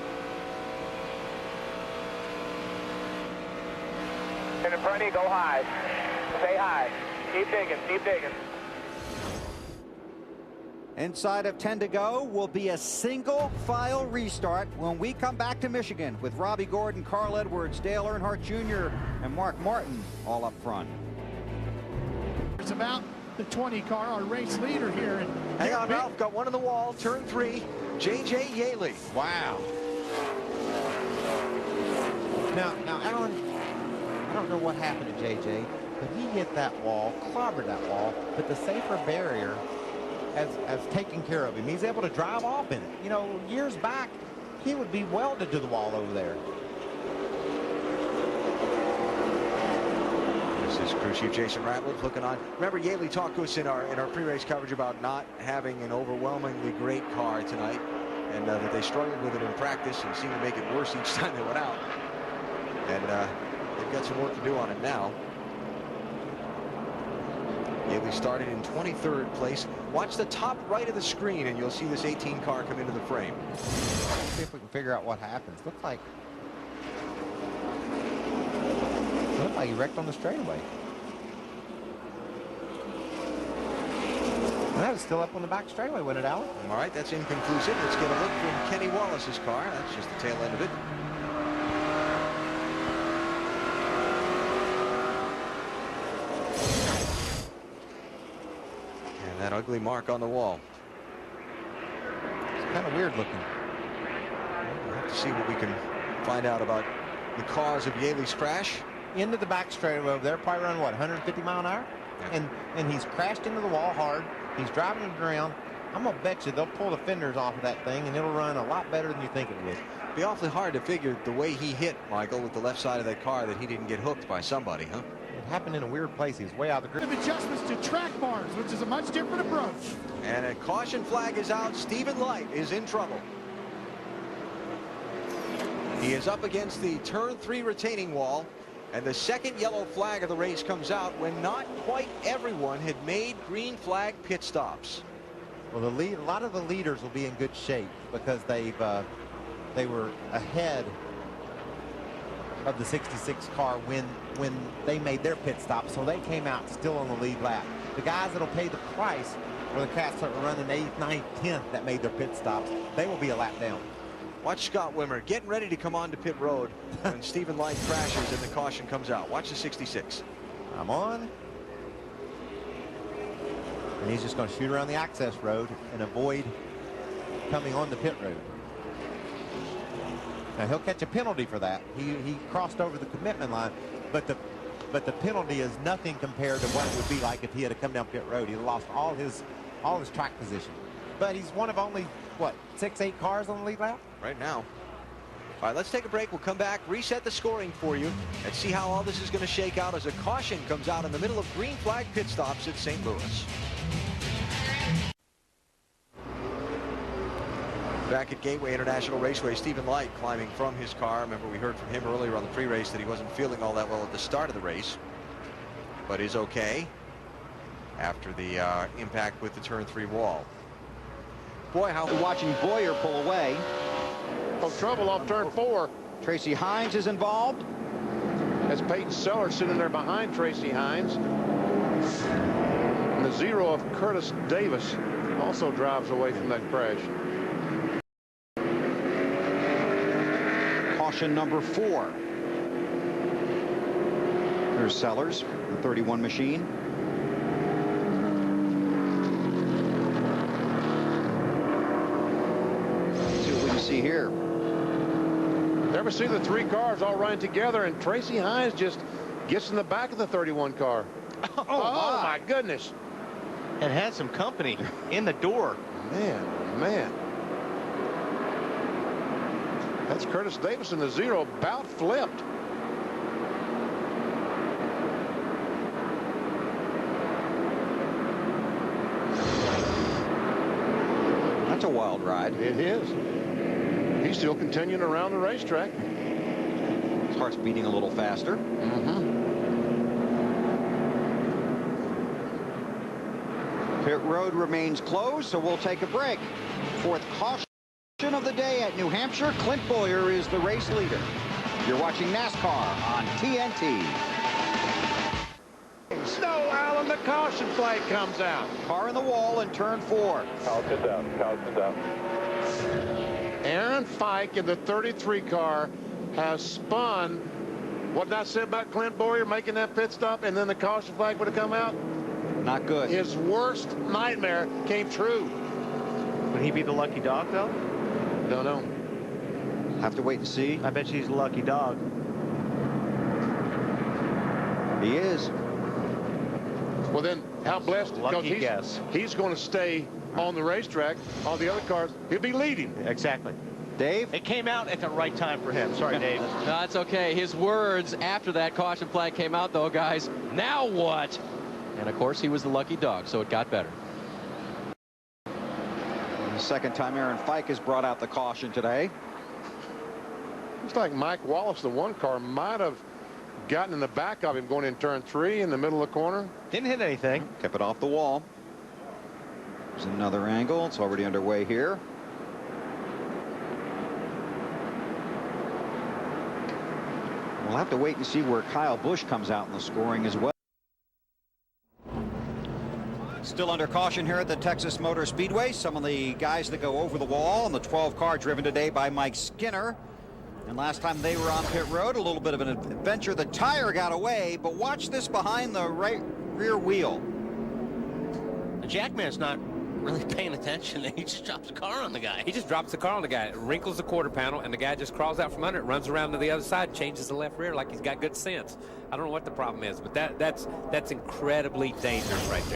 And in front of you, go high. Stay high. Keep digging, keep digging. Inside of 10 to go will be a single file restart when we come back to Michigan with Robbie Gordon, Carl Edwards, Dale Earnhardt Jr., and Mark Martin all up front. It's about the 20 car, our race leader here. Hang on, Ralph, got one on the wall, turn 3, J.J. Yaley. Wow. Now, Alan, I don't know what happened to J.J., but he hit that wall, clobbered that wall, but the safer barrier has taken care of him. He's able to drive off in it. You know, years back, he would be welded to the wall over there. This is crew chief Jason Ratliff looking on. Remember, Yaley talked to us in our pre-race coverage about not having an overwhelmingly great car tonight, and that they struggled with it in practice and seemed to make it worse each time they went out. And they've got some work to do on it now. Yaley started in 23rd place. Watch the top right of the screen and you'll see this 18 car come into the frame. Let's see if we can figure out what happens. Looks like he wrecked on the straightaway. And that was still up on the back straightaway, wasn't it, Alan? All right, that's inconclusive. Let's get a look from Kenny Wallace's car. That's just the tail end of it. That ugly mark on the wall. It's kind of weird looking. We'll have to see what we can find out about the cause of Yaley's crash. Into the back straightaway over there, probably around what, 150 mile an hour? Yeah. And he's crashed into the wall hard. He's driving it around. I'm gonna bet you they'll pull the fenders off of that thing and it'll run a lot better than you think it would. It'd be awfully hard to figure the way he hit Michael with the left side of that car that he didn't get hooked by somebody, huh? It happened in a weird place. He was way out of the grip. Adjustments to track bars, which is a much different approach. And a caution flag is out. Stephen Light is in trouble. He is up against the turn 3 retaining wall, and the second yellow flag of the race comes out when not quite everyone had made green flag pit stops. Well, a lot of the leaders will be in good shape because they were ahead of the 66 car when they made their pit stop, so they came out still on the lead lap. The guys that'll pay the price for the cats that were running 8th, 9th, 10th that made their pit stops, they will be a lap down. Watch Scott Wimmer getting ready to come on to pit road when Stephen Light crashes and the caution comes out. Watch the 66. I'm on. And he's just going to shoot around the access road and avoid coming on the pit road. Now he'll catch a penalty for that. He crossed over the commitment line, but the penalty is nothing compared to what it would be like if he had to come down pit road. He lost all his track position. But he's one of only what, 6-8 cars on the lead lap right now. All right, let's take a break. We'll come back, reset the scoring for you, and see how all this is going to shake out as a caution comes out in the middle of green flag pit stops at St. Louis. Back at Gateway International Raceway, Stephen Light climbing from his car. Remember, we heard from him earlier on the pre-race that he wasn't feeling all that well at the start of the race, but is okay after the impact with the turn 3 wall. Boy, how watching Boyer pull away. Oh, trouble off turn 4. Tracy Hines is involved. As Peyton Sellers sitting there behind Tracy Hines. And the 0 of Curtis Davis also drives away from that crash. Caution number 4. There's Sellers, the 31 machine. Let's see what we can see here. Never see the 3 cars all running together, and Tracy Hines just gets in the back of the 31 car. Oh my goodness. And had some company in the door. Man. That's Curtis Davis in the 0, about flipped. That's a wild ride. It is. He's still continuing around the racetrack. His heart's beating a little faster. Pit road remains closed, so we'll take a break. Fourth caution of the day at New Hampshire. Clint Bowyer is the race leader. You're watching NASCAR on TNT. No, Alan, the caution flag comes out. Car in the wall in turn 4. Caution's out. Caution's out. Aaron Fike in the 33 car has spun. What did I say about Clint Bowyer making that pit stop and then the caution flag would have come out? Not good. His worst nightmare came true. Would he be the lucky dog, though? Don't know. Have to wait and see. I bet she's a lucky dog. He is. Well, then, how blessed? Lucky guess. He's going to stay on the racetrack. All the other cars, he'll be leading. Exactly. Dave? It came out at the right time for him. Sorry, Dave. No, that's okay. His words after that caution flag came out, though, guys. Now what? And, of course, he was the lucky dog, so it got better. The second time Aaron Fike has brought out the caution today. Looks like Mike Wallace, the one car, might have gotten in the back of him going in turn 3 in the middle of the corner. Didn't hit anything. Kept it off the wall. There's another angle. It's already underway here. We'll have to wait and see where Kyle Busch comes out in the scoring as well. Still under caution here at the Texas Motor Speedway. Some of the guys that go over the wall in the 12 car driven today by Mike Skinner. And last time they were on pit road, a little bit of an adventure. The tire got away, but watch this behind the rear wheel. The Jackman's not really paying attention. He just drops the car on the guy. He just drops the car on the guy, wrinkles the quarter panel, and the guy just crawls out from under it, runs around to the other side, changes the left rear like he's got good sense. I don't know what the problem is, but that's incredibly dangerous right there.